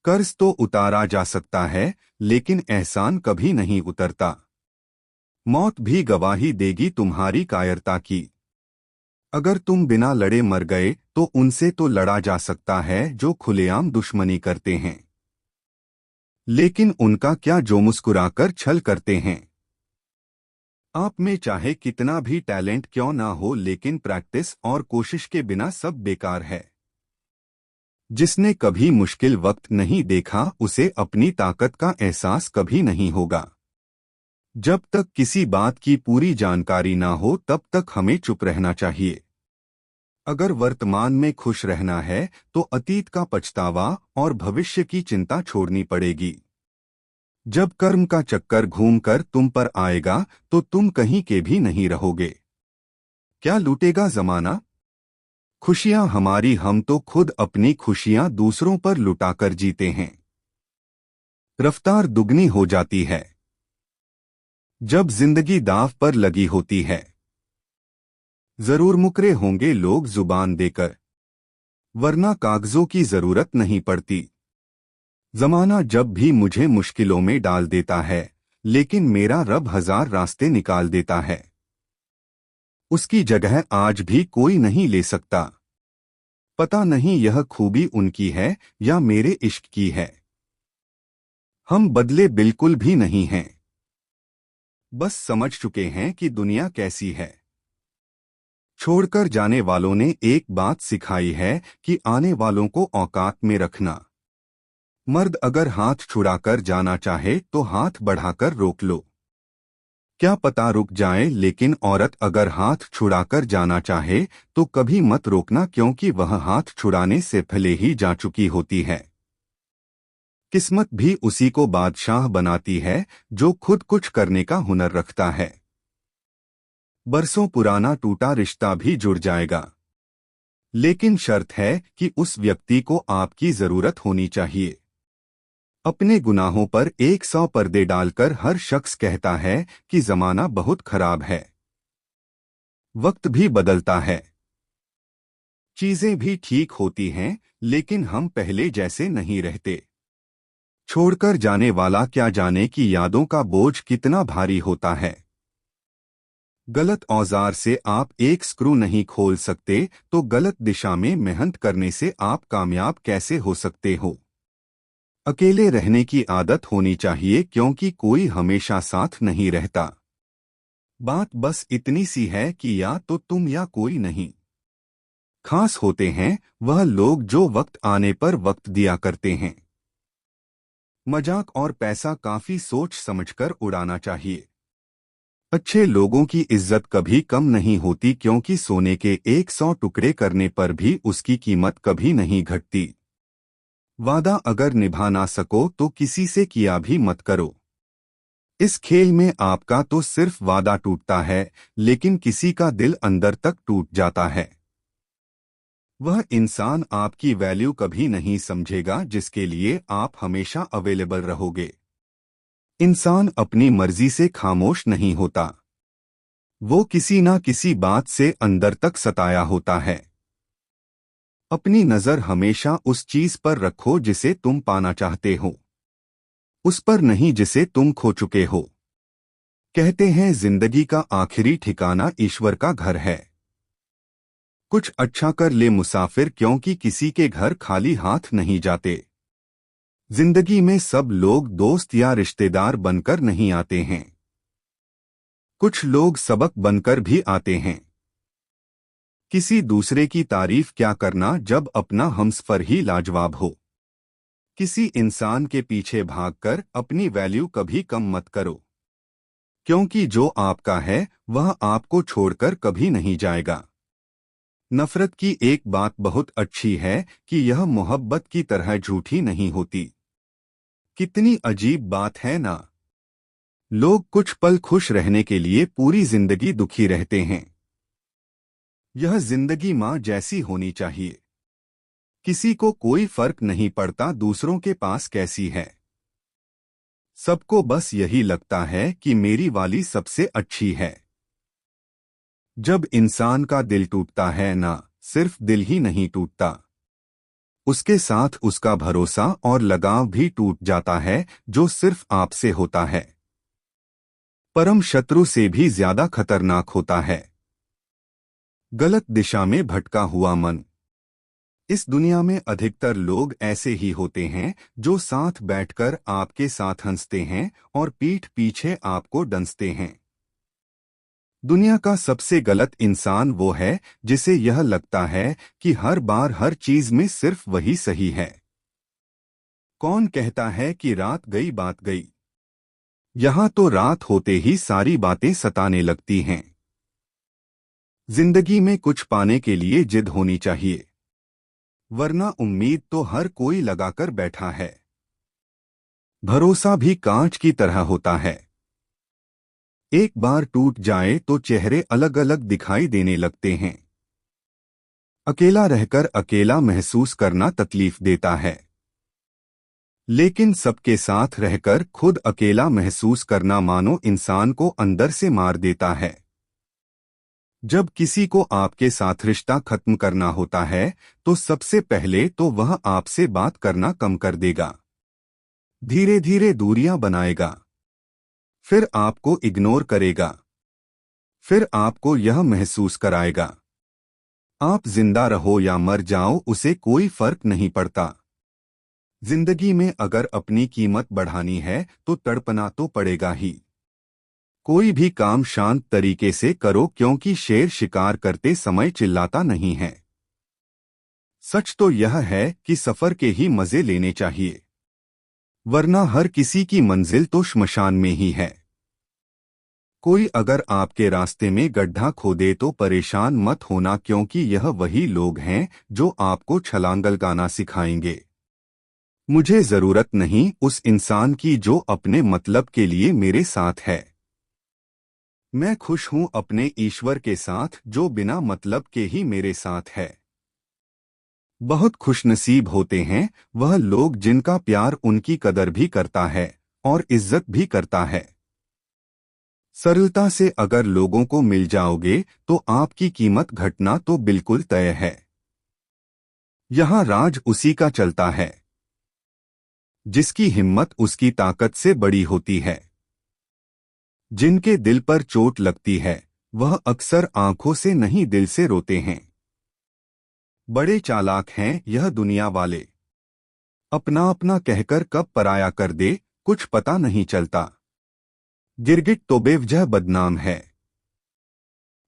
कर्ज तो उतारा जा सकता है, लेकिन एहसान कभी नहीं उतरता। मौत भी गवाही देगी तुम्हारी कायरता की। अगर तुम बिना लड़े मर गए तो उनसे तो लड़ा जा सकता है जो खुलेआम दुश्मनी करते हैं। लेकिन उनका क्या जो मुस्कुराकर छल करते हैं। आप में चाहे कितना भी टैलेंट क्यों ना हो, लेकिन प्रैक्टिस और कोशिश के बिना सब बेकार है। जिसने कभी मुश्किल वक्त नहीं देखा उसे अपनी ताकत का एहसास कभी नहीं होगा। जब तक किसी बात की पूरी जानकारी ना हो तब तक हमें चुप रहना चाहिए। अगर वर्तमान में खुश रहना है तो अतीत का पछतावा और भविष्य की चिंता छोड़नी पड़ेगी। जब कर्म का चक्कर घूमकर तुम पर आएगा तो तुम कहीं के भी नहीं रहोगे। क्या लूटेगा जमाना खुशियां हमारी, हम तो खुद अपनी खुशियां दूसरों पर लुटाकर जीते हैं। रफ्तार दुगनी हो जाती है जब जिंदगी दांव पर लगी होती है। जरूर मुकरे होंगे लोग जुबान देकर, वरना कागजों की जरूरत नहीं पड़ती। जमाना जब भी मुझे मुश्किलों में डाल देता है, लेकिन मेरा रब हजार रास्ते निकाल देता है। उसकी जगह आज भी कोई नहीं ले सकता। पता नहीं यह खूबी उनकी है या मेरे इश्क की है। हम बदले बिल्कुल भी नहीं हैं, बस समझ चुके हैं कि दुनिया कैसी है। छोड़कर जाने वालों ने एक बात सिखाई है कि आने वालों को औकात में रखना। मर्द अगर हाथ छुड़ाकर जाना चाहे तो हाथ बढ़ाकर रोक लो। क्या पता रुक जाए, लेकिन औरत अगर हाथ छुड़ाकर जाना चाहे तो कभी मत रोकना, क्योंकि वह हाथ छुड़ाने से पहले ही जा चुकी होती है। किस्मत भी उसी को बादशाह बनाती है जो खुद कुछ करने का हुनर रखता है। बरसों पुराना टूटा रिश्ता भी जुड़ जाएगा, लेकिन शर्त है कि उस व्यक्ति को आपकी जरूरत होनी चाहिए। अपने गुनाहों पर 100 पर्दे डालकर हर शख्स कहता है कि जमाना बहुत खराब है। वक्त भी बदलता है, चीजें भी ठीक होती हैं, लेकिन हम पहले जैसे नहीं रहते। छोड़कर जाने वाला क्या जाने कि यादों का बोझ कितना भारी होता है। गलत औजार से आप एक स्क्रू नहीं खोल सकते, तो गलत दिशा में मेहनत करने से आप कामयाब कैसे हो सकते हो। अकेले रहने की आदत होनी चाहिए, क्योंकि कोई हमेशा साथ नहीं रहता। बात बस इतनी सी है कि या तो तुम या कोई नहीं। खास होते हैं वह लोग जो वक्त आने पर वक्त दिया करते हैं। मजाक और पैसा काफी सोच समझकर उड़ाना चाहिए। अच्छे लोगों की इज्जत कभी कम नहीं होती, क्योंकि सोने के 100 टुकड़े करने पर भी उसकी कीमत कभी नहीं घटती। वादा अगर निभा ना सको तो किसी से किया भी मत करो। इस खेल में आपका तो सिर्फ वादा टूटता है, लेकिन किसी का दिल अंदर तक टूट जाता है। वह इंसान आपकी वैल्यू कभी नहीं समझेगा जिसके लिए आप हमेशा अवेलेबल रहोगे। इंसान अपनी मर्जी से खामोश नहीं होता, वो किसी ना किसी बात से अंदर तक सताया होता है। अपनी नजर हमेशा उस चीज पर रखो जिसे तुम पाना चाहते हो, उस पर नहीं जिसे तुम खो चुके हो। कहते हैं जिंदगी का आखिरी ठिकाना ईश्वर का घर है। कुछ अच्छा कर ले मुसाफिर, क्योंकि किसी के घर खाली हाथ नहीं जाते। जिंदगी में सब लोग दोस्त या रिश्तेदार बनकर नहीं आते हैं, कुछ लोग सबक बनकर भी आते हैं। किसी दूसरे की तारीफ क्या करना जब अपना हमसफर ही लाजवाब हो। किसी इंसान के पीछे भागकर अपनी वैल्यू कभी कम मत करो, क्योंकि जो आपका है वह आपको छोड़कर कभी नहीं जाएगा। नफरत की एक बात बहुत अच्छी है कि यह मोहब्बत की तरह झूठी नहीं होती। कितनी अजीब बात है ना। लोग कुछ पल खुश रहने के लिए पूरी जिंदगी दुखी रहते हैं। यह जिंदगी माँ जैसी होनी चाहिए। किसी को कोई फर्क नहीं पड़ता दूसरों के पास कैसी है। सबको बस यही लगता है कि मेरी वाली सबसे अच्छी है। जब इंसान का दिल टूटता है ना, सिर्फ दिल ही नहीं टूटता, उसके साथ उसका भरोसा और लगाव भी टूट जाता है, जो सिर्फ आपसे होता है। परम शत्रु से भी ज्यादा खतरनाक होता है गलत दिशा में भटका हुआ मन। इस दुनिया में अधिकतर लोग ऐसे ही होते हैं, जो साथ बैठकर आपके साथ हंसते हैं और पीठ पीछे आपको डंसते हैं। दुनिया का सबसे गलत इंसान वो है जिसे यह लगता है कि हर बार हर चीज में सिर्फ वही सही है। कौन कहता है कि रात गई बात गई? यहां तो रात होते ही सारी बातें सताने लगती हैं। जिंदगी में कुछ पाने के लिए जिद होनी चाहिए, वरना उम्मीद तो हर कोई लगाकर बैठा है। भरोसा भी कांच की तरह होता है, एक बार टूट जाए तो चेहरे अलग अलग दिखाई देने लगते हैं। अकेला रहकर अकेला महसूस करना तकलीफ देता है, लेकिन सबके साथ रहकर खुद अकेला महसूस करना मानो इंसान को अंदर से मार देता है। जब किसी को आपके साथ रिश्ता खत्म करना होता है, तो सबसे पहले तो वह आपसे बात करना कम कर देगा, धीरे धीरे दूरियां बनाएगा, फिर आपको इग्नोर करेगा, फिर आपको यह महसूस कराएगा आप जिंदा रहो या मर जाओ उसे कोई फर्क नहीं पड़ता। जिंदगी में अगर अपनी कीमत बढ़ानी है तो तड़पना तो पड़ेगा ही। कोई भी काम शांत तरीके से करो, क्योंकि शेर शिकार करते समय चिल्लाता नहीं है। सच तो यह है कि सफर के ही मजे लेने चाहिए, वरना हर किसी की मंजिल तो श्मशान में ही है। कोई अगर आपके रास्ते में गड्ढा खोदे तो परेशान मत होना, क्योंकि यह वही लोग हैं जो आपको छलांग लगाना सिखाएंगे। मुझे जरूरत नहीं उस इंसान की जो अपने मतलब के लिए मेरे साथ है। मैं खुश हूं अपने ईश्वर के साथ जो बिना मतलब के ही मेरे साथ है। बहुत खुशनसीब होते हैं वह लोग जिनका प्यार उनकी कदर भी करता है और इज्जत भी करता है। सरलता से अगर लोगों को मिल जाओगे तो आपकी कीमत घटना तो बिल्कुल तय है। यहां राज उसी का चलता है जिसकी हिम्मत उसकी ताकत से बड़ी होती है। जिनके दिल पर चोट लगती है वह अक्सर आंखों से नहीं दिल से रोते हैं। बड़े चालाक हैं यह दुनिया वाले, अपना अपना कहकर कब पराया कर दे कुछ पता नहीं चलता। गिरगिट तो बेवजह बदनाम है।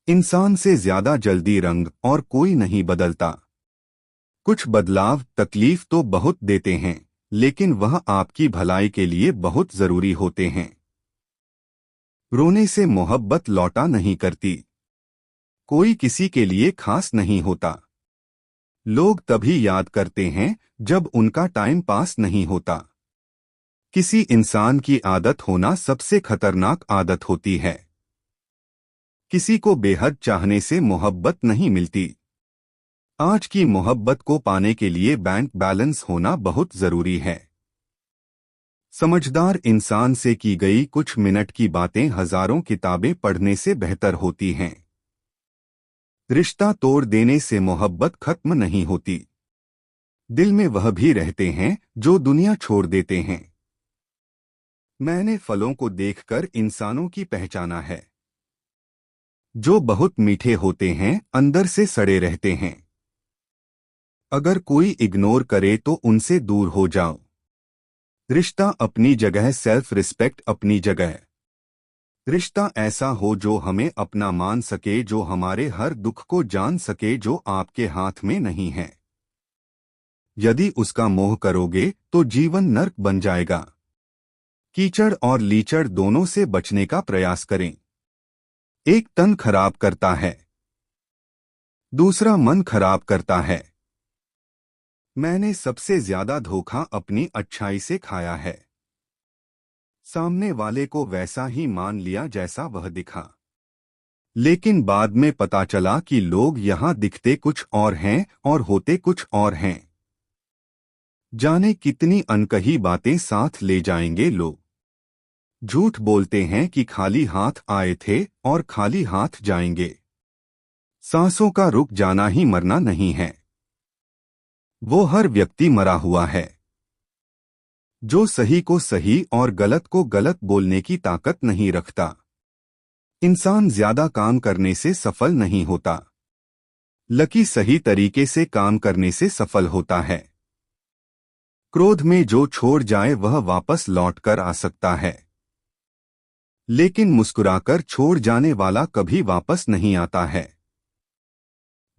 इंसान से ज्यादा जल्दी रंग और कोई नहीं बदलता। कुछ बदलाव तकलीफ तो बहुत देते हैं, लेकिन वह आपकी भलाई के लिए बहुत जरूरी होते हैं। रोने से मोहब्बत लौटा नहीं करती। कोई किसी के लिए खास नहीं होता। लोग तभी याद करते हैं जब उनका टाइम पास नहीं होता। किसी इंसान की आदत होना सबसे खतरनाक आदत होती है। किसी को बेहद चाहने से मोहब्बत नहीं मिलती। आज की मोहब्बत को पाने के लिए बैंक बैलेंस होना बहुत जरूरी है। समझदार इंसान से की गई कुछ मिनट की बातें हजारों किताबें पढ़ने से बेहतर होती हैं। रिश्ता तोड़ देने से मोहब्बत खत्म नहीं होती। दिल में वह भी रहते हैं जो दुनिया छोड़ देते हैं। मैंने फलों को देखकर इंसानों की पहचाना है। जो बहुत मीठे होते हैं अंदर से सड़े रहते हैं। अगर कोई इग्नोर करे तो उनसे दूर हो जाओ। रिश्ता अपनी जगह, सेल्फ रिस्पेक्ट अपनी जगह। रिश्ता ऐसा हो जो हमें अपना मान सके, जो हमारे हर दुख को जान सके, जो आपके हाथ में नहीं है। यदि उसका मोह करोगे तो जीवन नर्क बन जाएगा। कीचड़ और लीचड़ दोनों से बचने का प्रयास करें। एक तन खराब करता है, दूसरा मन खराब करता है। मैंने सबसे ज्यादा धोखा अपनी अच्छाई से खाया है। सामने वाले को वैसा ही मान लिया जैसा वह दिखा, लेकिन बाद में पता चला कि लोग यहां दिखते कुछ और हैं और होते कुछ और हैं। जाने कितनी अनकही बातें साथ ले जाएंगे लोग। झूठ बोलते हैं कि खाली हाथ आए थे और खाली हाथ जाएंगे। सांसों का रुक जाना ही मरना नहीं है। वो हर व्यक्ति मरा हुआ है जो सही को सही और गलत को गलत बोलने की ताकत नहीं रखता। इंसान ज्यादा काम करने से सफल नहीं होता। लकी सही तरीके से काम करने से सफल होता है। क्रोध में जो छोड़ जाए वह वापस लौटकर आ सकता है, लेकिन मुस्कुराकर छोड़ जाने वाला कभी वापस नहीं आता है।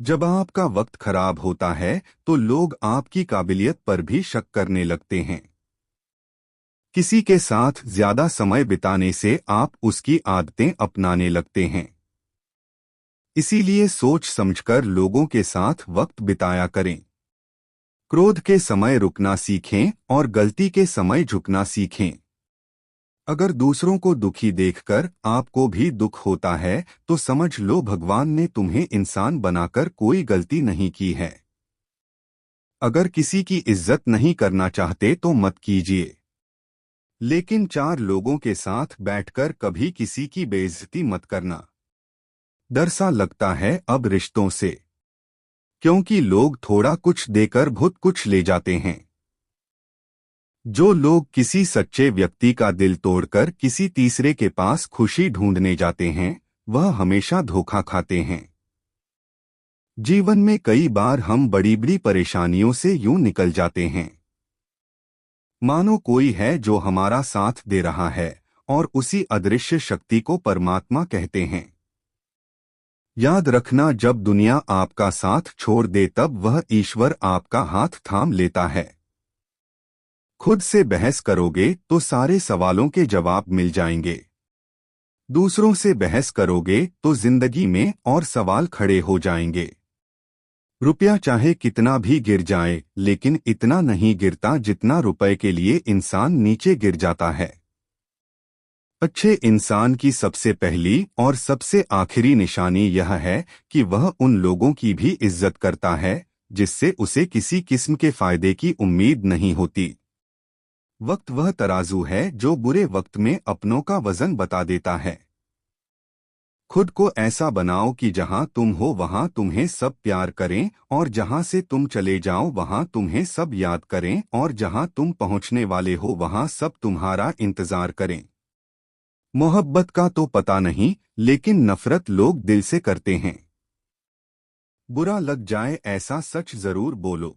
जब आपका वक्त खराब होता है तो लोग आपकी काबिलियत पर भी शक करने लगते हैं। किसी के साथ ज्यादा समय बिताने से आप उसकी आदतें अपनाने लगते हैं। इसीलिए सोच समझकर लोगों के साथ वक्त बिताया करें। क्रोध के समय रुकना सीखें और गलती के समय झुकना सीखें। अगर दूसरों को दुखी देखकर आपको भी दुख होता है तो समझ लो भगवान ने तुम्हें इंसान बनाकर कोई गलती नहीं की है। अगर किसी की इज्जत नहीं करना चाहते तो मत कीजिए, लेकिन चार लोगों के साथ बैठकर कभी किसी की बेइज्जती मत करना। डर सा लगता है अब रिश्तों से, क्योंकि लोग थोड़ा कुछ देकर बहुत कुछ ले जाते हैं। जो लोग किसी सच्चे व्यक्ति का दिल तोड़कर किसी तीसरे के पास खुशी ढूंढने जाते हैं वह हमेशा धोखा खाते हैं। जीवन में कई बार हम बड़ी बड़ी परेशानियों से यूं निकल जाते हैं मानो कोई है जो हमारा साथ दे रहा है और उसी अदृश्य शक्ति को परमात्मा कहते हैं। याद रखना, जब दुनिया आपका साथ छोड़ दे तब वह ईश्वर आपका हाथ थाम लेता है। खुद से बहस करोगे तो सारे सवालों के जवाब मिल जाएंगे। दूसरों से बहस करोगे तो जिंदगी में और सवाल खड़े हो जाएंगे। रुपया चाहे कितना भी गिर जाए लेकिन इतना नहीं गिरता जितना रुपए के लिए इंसान नीचे गिर जाता है। अच्छे इंसान की सबसे पहली और सबसे आखिरी निशानी यह है कि वह उन लोगों की भी इज्जत करता है जिससे उसे किसी किस्म के फायदे की उम्मीद नहीं होती। वक्त वह तराजू है जो बुरे वक्त में अपनों का वजन बता देता है। खुद को ऐसा बनाओ कि जहां तुम हो वहां तुम्हें सब प्यार करें और जहां से तुम चले जाओ वहां तुम्हें सब याद करें और जहां तुम पहुंचने वाले हो वहां सब तुम्हारा इंतजार करें। मोहब्बत का तो पता नहीं, लेकिन नफरत लोग दिल से करते हैं। बुरा लग जाए ऐसा सच जरूर बोलो,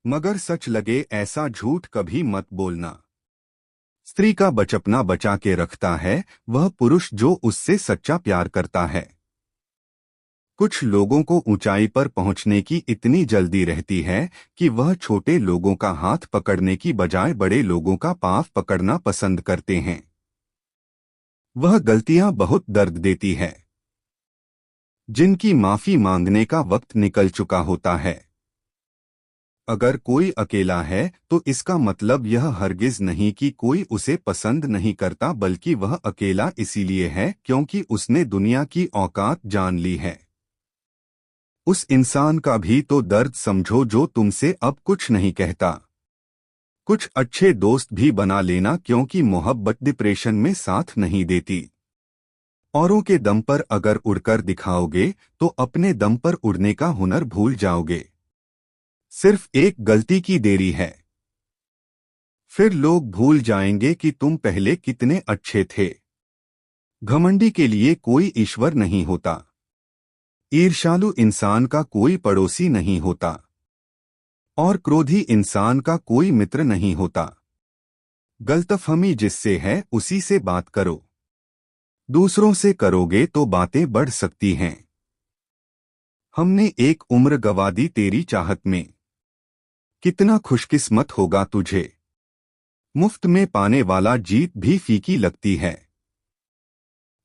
मगर सच लगे ऐसा झूठ कभी मत बोलना। स्त्री का बचपना बचा के रखता है वह पुरुष जो उससे सच्चा प्यार करता है। कुछ लोगों को ऊंचाई पर पहुंचने की इतनी जल्दी रहती है कि वह छोटे लोगों का हाथ पकड़ने की बजाय बड़े लोगों का पांव पकड़ना पसंद करते हैं। वह गलतियां बहुत दर्द देती है, जिनकी माफी मांगने का वक्त निकल चुका होता है। अगर कोई अकेला है तो इसका मतलब यह हरगिज नहीं कि कोई उसे पसंद नहीं करता, बल्कि वह अकेला इसीलिए है क्योंकि उसने दुनिया की औकात जान ली है। उस इंसान का भी तो दर्द समझो जो तुमसे अब कुछ नहीं कहता। कुछ अच्छे दोस्त भी बना लेना, क्योंकि मोहब्बत डिप्रेशन में साथ नहीं देती। औरों के दम पर अगर उड़कर दिखाओगे तो अपने दम पर उड़ने का हुनर भूल जाओगे। सिर्फ एक गलती की देरी है, फिर लोग भूल जाएंगे कि तुम पहले कितने अच्छे थे। घमंडी के लिए कोई ईश्वर नहीं होता। ईर्ष्यालु इंसान का कोई पड़ोसी नहीं होता, और क्रोधी इंसान का कोई मित्र नहीं होता। गलतफहमी जिससे है उसी से बात करो। दूसरों से करोगे तो बातें बढ़ सकती हैं। हमने एक उम्र गंवा दी तेरी चाहत में, कितना खुशकिस्मत होगा तुझे। मुफ्त में पाने वाला जीत भी फीकी लगती है।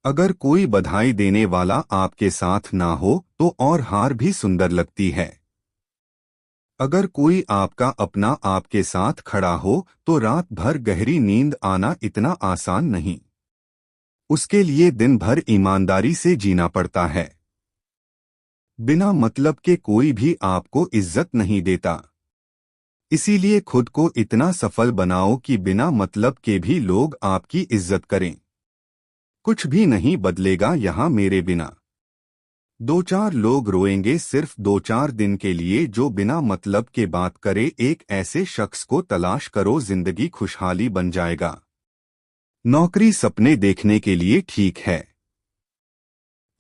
अगर कोई बधाई देने वाला आपके साथ ना हो तो और हार भी सुंदर लगती है। अगर कोई आपका अपना आपके साथ खड़ा हो तो रात भर गहरी नींद आना इतना आसान नहीं। उसके लिए दिन भर ईमानदारी से जीना पड़ता है। बिना मतलब के कोई भी आपको इज्जत नहीं देता। इसीलिए खुद को इतना सफल बनाओ कि बिना मतलब के भी लोग आपकी इज्जत करें। कुछ भी नहीं बदलेगा यहाँ मेरे बिना। दो चार लोग रोएंगे सिर्फ दो चार दिन के लिए जो बिना मतलब के बात करे। एक ऐसे शख्स को तलाश करो, जिंदगी खुशहाली बन जाएगा। नौकरी सपने देखने के लिए ठीक है,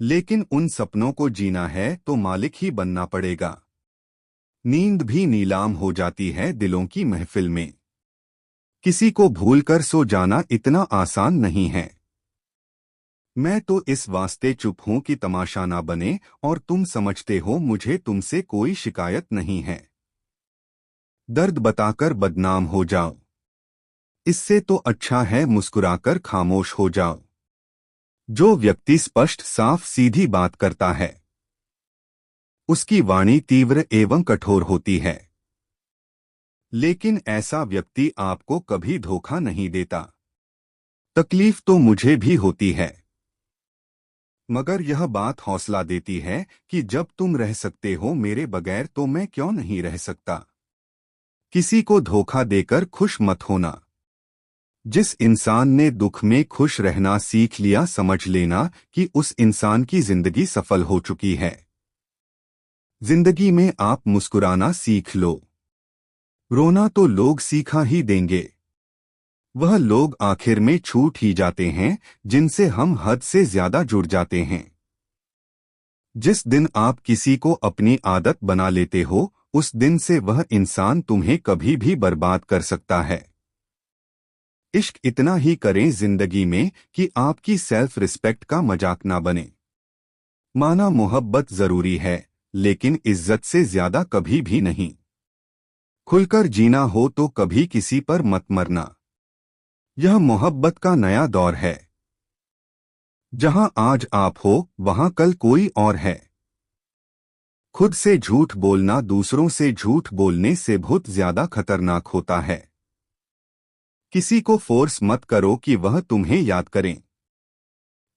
लेकिन उन सपनों को जीना है तो मालिक ही बनना पड़ेगा। नींद भी नीलाम हो जाती है दिलों की महफिल में। किसी को भूलकर सो जाना इतना आसान नहीं है। मैं तो इस वास्ते चुप हूं कि तमाशा ना बने, और तुम समझते हो मुझे तुमसे कोई शिकायत नहीं है। दर्द बताकर बदनाम हो जाओ, इससे तो अच्छा है मुस्कुराकर खामोश हो जाओ। जो व्यक्ति स्पष्ट साफ सीधी बात करता है उसकी वाणी तीव्र एवं कठोर होती है, लेकिन ऐसा व्यक्ति आपको कभी धोखा नहीं देता। तकलीफ तो मुझे भी होती है, मगर यह बात हौसला देती है कि जब तुम रह सकते हो मेरे बगैर तो मैं क्यों नहीं रह सकता। किसी को धोखा देकर खुश मत होना। जिस इंसान ने दुख में खुश रहना सीख लिया, समझ लेना कि उस इंसान की जिंदगी सफल हो चुकी है। जिंदगी में आप मुस्कुराना सीख लो, रोना तो लोग सीखा ही देंगे। वह लोग आखिर में छूट ही जाते हैं जिनसे हम हद से ज्यादा जुड़ जाते हैं। जिस दिन आप किसी को अपनी आदत बना लेते हो उस दिन से वह इंसान तुम्हें कभी भी बर्बाद कर सकता है। इश्क इतना ही करें जिंदगी में कि आपकी सेल्फ रिस्पेक्ट का मजाक ना बने। माना मोहब्बत जरूरी है, लेकिन इज्जत से ज्यादा कभी भी नहीं। खुलकर जीना हो तो कभी किसी पर मत मरना। यह मोहब्बत का नया दौर है। जहां आज आप हो वहां कल कोई और है। खुद से झूठ बोलना दूसरों से झूठ बोलने से बहुत ज्यादा खतरनाक होता है। किसी को फोर्स मत करो कि वह तुम्हें याद करें।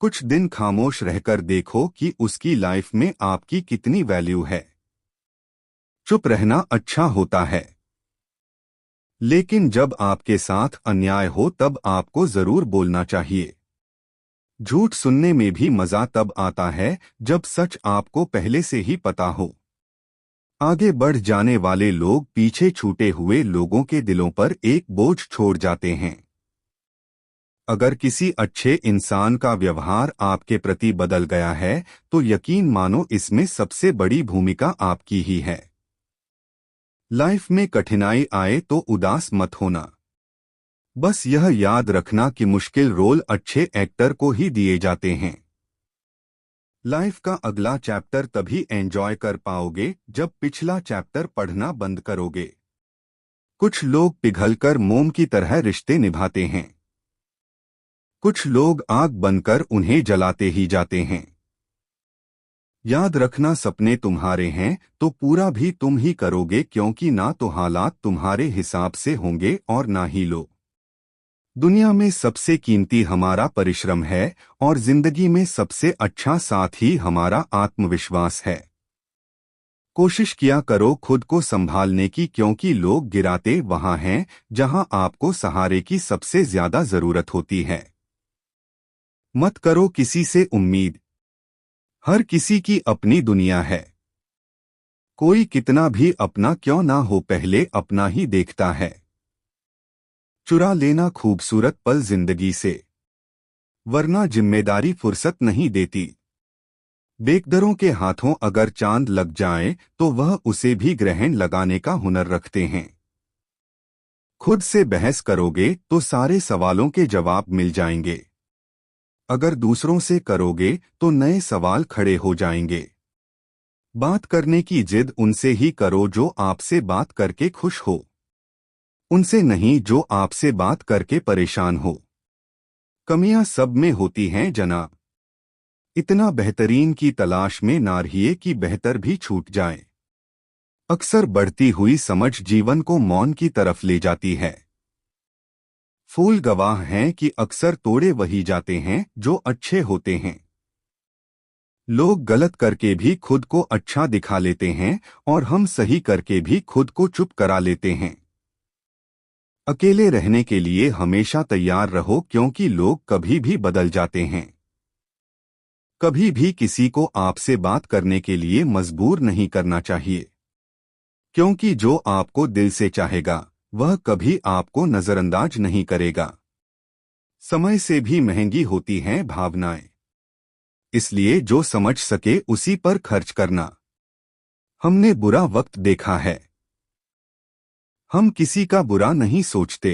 कुछ दिन खामोश रहकर देखो कि उसकी लाइफ में आपकी कितनी वैल्यू है। चुप रहना अच्छा होता है, लेकिन जब आपके साथ अन्याय हो तब आपको जरूर बोलना चाहिए। झूठ सुनने में भी मजा तब आता है जब सच आपको पहले से ही पता हो। आगे बढ़ जाने वाले लोग पीछे छूटे हुए लोगों के दिलों पर एक बोझ छोड़ जाते हैं। अगर किसी अच्छे इंसान का व्यवहार आपके प्रति बदल गया है तो यकीन मानो इसमें सबसे बड़ी भूमिका आपकी ही है। लाइफ में कठिनाई आए तो उदास मत होना। बस यह याद रखना कि मुश्किल रोल अच्छे एक्टर को ही दिए जाते हैं। लाइफ का अगला चैप्टर तभी एंजॉय कर पाओगे जब पिछला चैप्टर पढ़ना बंद करोगे। कुछ लोग पिघलकर मोम की तरह रिश्ते निभाते हैं, कुछ लोग आग बनकर उन्हें जलाते ही जाते हैं। याद रखना, सपने तुम्हारे हैं तो पूरा भी तुम ही करोगे, क्योंकि ना तो हालात तुम्हारे हिसाब से होंगे और ना ही लोग। दुनिया में सबसे कीमती हमारा परिश्रम है और जिंदगी में सबसे अच्छा साथ ही हमारा आत्मविश्वास है। कोशिश किया करो खुद को संभालने की, क्योंकि लोग गिराते वहां हैं जहां आपको सहारे की सबसे ज्यादा जरूरत होती है। मत करो किसी से उम्मीद, हर किसी की अपनी दुनिया है। कोई कितना भी अपना क्यों ना हो, पहले अपना ही देखता है। चुरा लेना खूबसूरत पल जिंदगी से, वरना जिम्मेदारी फुर्सत नहीं देती। बेकदरों के हाथों अगर चांद लग जाए तो वह उसे भी ग्रहण लगाने का हुनर रखते हैं। खुद से बहस करोगे तो सारे सवालों के जवाब मिल जाएंगे। अगर दूसरों से करोगे तो नए सवाल खड़े हो जाएंगे। बात करने की जिद उनसे ही करो जो आपसे बात करके खुश हो, उनसे नहीं जो आपसे बात करके परेशान हो। कमियां सब में होती हैं जनाब, इतना बेहतरीन की तलाश में ना रहिए कि बेहतर भी छूट जाए। अक्सर बढ़ती हुई समझ जीवन को मौन की तरफ ले जाती है। फूल गवाह हैं कि अक्सर तोड़े वही जाते हैं जो अच्छे होते हैं। लोग गलत करके भी खुद को अच्छा दिखा लेते हैं और हम सही करके भी खुद को चुप करा लेते हैं। अकेले रहने के लिए हमेशा तैयार रहो, क्योंकि लोग कभी भी बदल जाते हैं। कभी भी किसी को आपसे बात करने के लिए मजबूर नहीं करना चाहिए, क्योंकि जो आपको दिल से चाहेगा वह कभी आपको नजरअंदाज नहीं करेगा। समय से भी महंगी होती हैं भावनाएं, इसलिए जो समझ सके उसी पर खर्च करना। हमने बुरा वक्त देखा है, हम किसी का बुरा नहीं सोचते।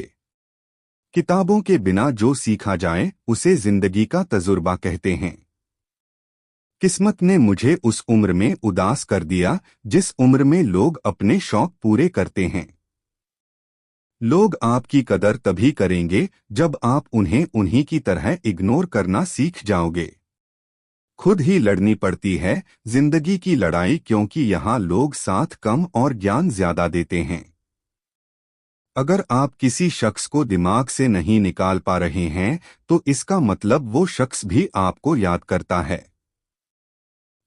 किताबों के बिना जो सीखा जाए उसे जिंदगी का तजुर्बा कहते हैं। किस्मत ने मुझे उस उम्र में उदास कर दिया जिस उम्र में लोग अपने शौक पूरे करते हैं। लोग आपकी कदर तभी करेंगे जब आप उन्हें उन्हीं की तरह इग्नोर करना सीख जाओगे। खुद ही लड़नी पड़ती है जिंदगी की लड़ाई, क्योंकि यहाँ लोग साथ कम और ज्ञान ज्यादा देते हैं। अगर आप किसी शख्स को दिमाग से नहीं निकाल पा रहे हैं तो इसका मतलब वो शख्स भी आपको याद करता है।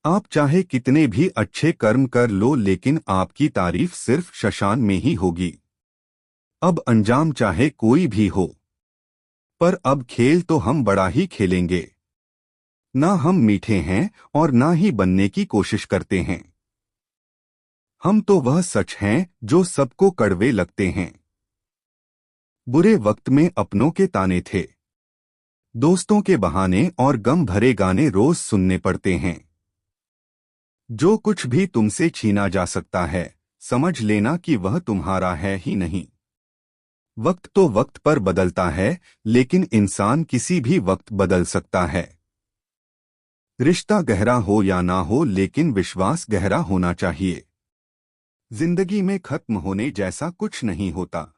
आप चाहे कितने भी अच्छे कर्म कर लो, लेकिन आपकी तारीफ सिर्फ शशान में ही होगी। अब अंजाम चाहे कोई भी हो, पर अब खेल तो हम बड़ा ही खेलेंगे। ना हम मीठे हैं और ना ही बनने की कोशिश करते हैं। हम तो वह सच हैं जो सबको कड़वे लगते हैं। बुरे वक्त में अपनों के ताने थे, दोस्तों के बहाने और गम भरे गाने रोज सुनने पड़ते हैं। जो कुछ भी तुमसे छीना जा सकता है, समझ लेना कि वह तुम्हारा है ही नहीं। वक्त तो वक्त पर बदलता है, लेकिन इंसान किसी भी वक्त बदल सकता है। रिश्ता गहरा हो या ना हो, लेकिन विश्वास गहरा होना चाहिए। जिंदगी में खत्म होने जैसा कुछ नहीं होता।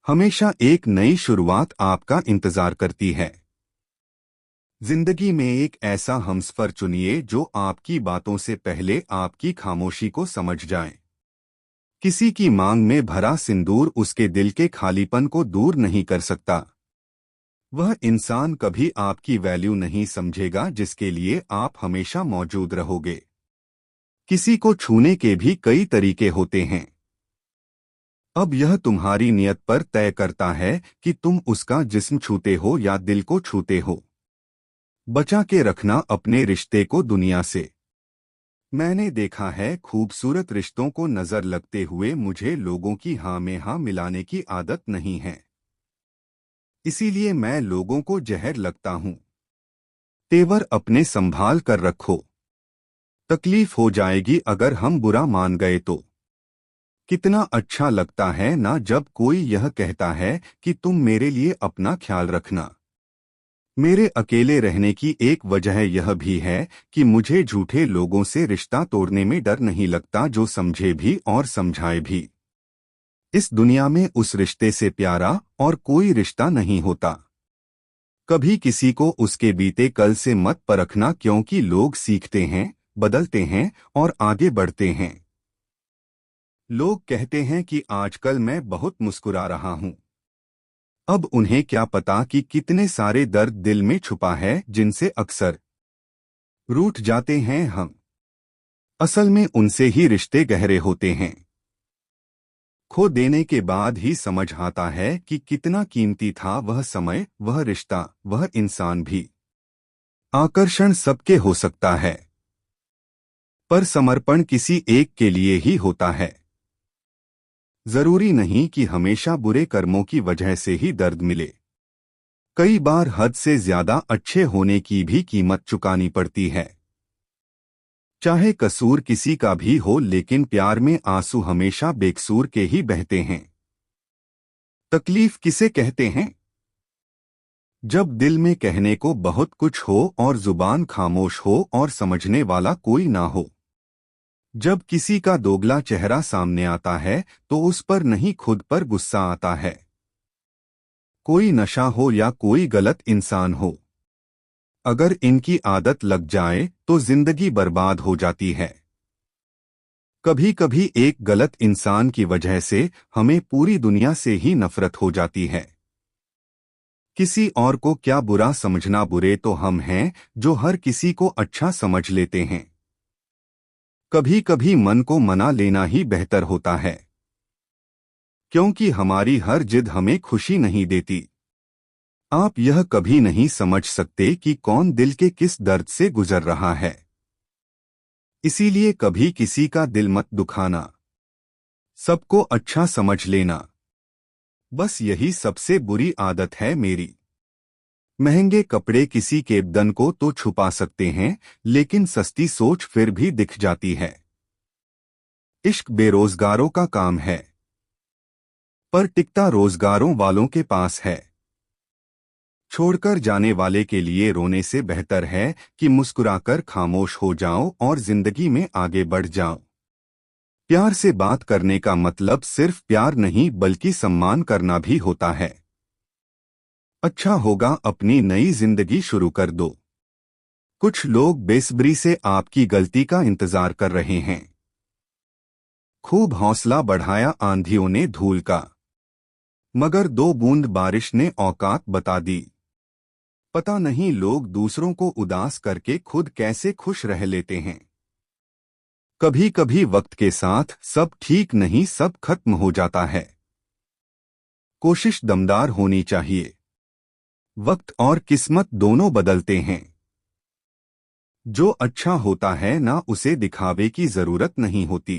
हमेशा एक नई शुरुआत आपका इंतजार करती है। जिंदगी में एक ऐसा हमसफर चुनिए जो आपकी बातों से पहले आपकी खामोशी को समझ जाए। किसी की मांग में भरा सिंदूर उसके दिल के खालीपन को दूर नहीं कर सकता। वह इंसान कभी आपकी वैल्यू नहीं समझेगा जिसके लिए आप हमेशा मौजूद रहोगे। किसी को छूने के भी कई तरीके होते हैं। अब यह तुम्हारी नियत पर तय करता है कि तुम उसका जिस्म छूते हो या दिल को छूते हो। बचा के रखना अपने रिश्ते को दुनिया से। मैंने देखा है खूबसूरत रिश्तों को नजर लगते हुए मुझे लोगों की हाँ में हाँ मिलाने की आदत नहीं है, इसीलिए मैं लोगों को जहर लगता हूँ। तेवर अपने संभाल कर रखो, तकलीफ हो जाएगी अगर हम बुरा मान गए तो। कितना अच्छा लगता है ना जब कोई यह कहता है कि तुम मेरे लिए अपना ख्याल रखना। मेरे अकेले रहने की एक वजह यह भी है कि मुझे झूठे लोगों से रिश्ता तोड़ने में डर नहीं लगता, जो समझे भी और समझाए भी। इस दुनिया में उस रिश्ते से प्यारा और कोई रिश्ता नहीं होता। कभी किसी को उसके बीते कल से मत परखना, क्योंकि लोग सीखते हैं, बदलते हैं और आगे बढ़ते हैं। लोग कहते हैं कि आजकल मैं बहुत मुस्कुरा रहा हूं। अब उन्हें क्या पता कि कितने सारे दर्द दिल में छुपा है जिनसे अक्सर रूठ जाते हैं हम। असल में उनसे ही रिश्ते गहरे होते हैं। खो देने के बाद ही समझ आता है कि कितना कीमती था वह समय, वह रिश्ता, वह इंसान भी। आकर्षण सबके हो सकता है, पर समर्पण किसी एक के लिए ही होता है। जरूरी नहीं कि हमेशा बुरे कर्मों की वजह से ही दर्द मिले। कई बार हद से ज्यादा अच्छे होने की भी कीमत चुकानी पड़ती है। चाहे कसूर किसी का भी हो, लेकिन प्यार में आंसू हमेशा बेकसूर के ही बहते हैं। तकलीफ किसे कहते हैं? जब दिल में कहने को बहुत कुछ हो और जुबान खामोश हो और समझने वाला कोई ना हो। जब किसी का दोगला चेहरा सामने आता है तो उस पर नहीं, खुद पर गुस्सा आता है। कोई नशा हो या कोई गलत इंसान हो, अगर इनकी आदत लग जाए तो जिंदगी बर्बाद हो जाती है। कभी कभी एक गलत इंसान की वजह से हमें पूरी दुनिया से ही नफरत हो जाती है। किसी और को क्या बुरा समझना, बुरे तो हम हैं जो हर किसी को अच्छा समझ लेते हैं। कभी कभी मन को मना लेना ही बेहतर होता है, क्योंकि हमारी हर जिद हमें खुशी नहीं देती। आप यह कभी नहीं समझ सकते कि कौन दिल के किस दर्द से गुजर रहा है। इसीलिए कभी किसी का दिल मत दुखाना, सबको अच्छा समझ लेना। बस यही सबसे बुरी आदत है मेरी। महंगे कपड़े किसी के बदन को तो छुपा सकते हैं, लेकिन सस्ती सोच फिर भी दिख जाती है। इश्क बेरोजगारों का काम है, पर टिकता रोजगारों वालों के पास है। छोड़कर जाने वाले के लिए रोने से बेहतर है कि मुस्कुराकर खामोश हो जाओ और जिंदगी में आगे बढ़ जाओ। प्यार से बात करने का मतलब सिर्फ प्यार नहीं, बल्कि सम्मान करना भी होता है। अच्छा होगा अपनी नई जिंदगी शुरू कर दो। कुछ लोग बेसब्री से आपकी गलती का इंतजार कर रहे हैं। खूब हौसला बढ़ाया आंधियों ने धूल का, मगर 2 बूंद बारिश ने औकात बता दी। पता नहीं लोग दूसरों को उदास करके खुद कैसे खुश रह लेते हैं। कभी कभी वक्त के साथ सब ठीक नहीं, सब खत्म हो जाता है। कोशिश दमदार होनी चाहिए। वक्त और किस्मत दोनों बदलते हैं। जो अच्छा होता है ना, उसे दिखावे की जरूरत नहीं होती।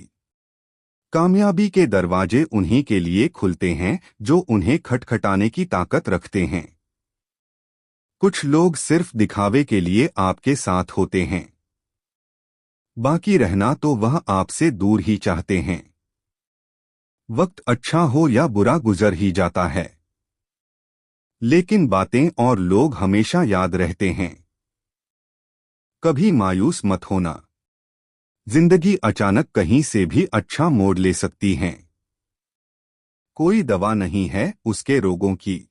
कामयाबी के दरवाजे उन्हीं के लिए खुलते हैं जो उन्हें खटखटाने की ताकत रखते हैं। कुछ लोग सिर्फ दिखावे के लिए आपके साथ होते हैं, बाकी रहना तो वह आपसे दूर ही चाहते हैं। वक्त अच्छा हो या बुरा गुजर ही जाता है, लेकिन बातें और लोग हमेशा याद रहते हैं। कभी मायूस मत होना, जिंदगी अचानक कहीं से भी अच्छा मोड़ ले सकती है। कोई दवा नहीं है उसके रोगों की।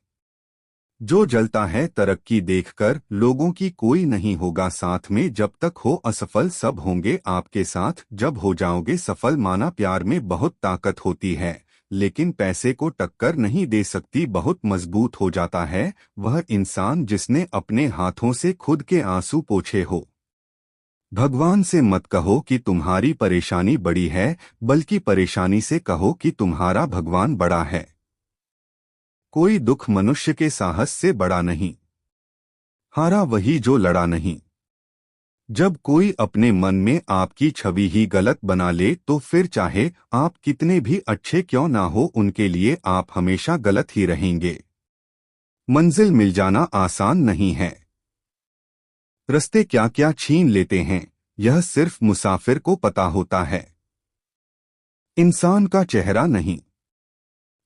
जो जलता है तरक्की देखकर, लोगों की कोई नहीं होगा साथ में जब तक हो असफल, सब होंगे आपके साथ जब हो जाओगे सफल। माना प्यार में बहुत ताकत होती है, लेकिन पैसे को टक्कर नहीं दे सकती। बहुत मजबूत हो जाता है वह इंसान जिसने अपने हाथों से खुद के आंसू पोंछे हो। भगवान से मत कहो कि तुम्हारी परेशानी बड़ी है, बल्कि परेशानी से कहो कि तुम्हारा भगवान बड़ा है। कोई दुख मनुष्य के साहस से बड़ा नहीं, हारा वही जो लड़ा नहीं। जब कोई अपने मन में आपकी छवि ही गलत बना ले, तो फिर चाहे आप कितने भी अच्छे क्यों ना हो, उनके लिए आप हमेशा गलत ही रहेंगे। मंजिल मिल जाना आसान नहीं है। रास्ते क्या क्या छीन लेते हैं, यह सिर्फ मुसाफिर को पता होता है। इंसान का चेहरा नहीं,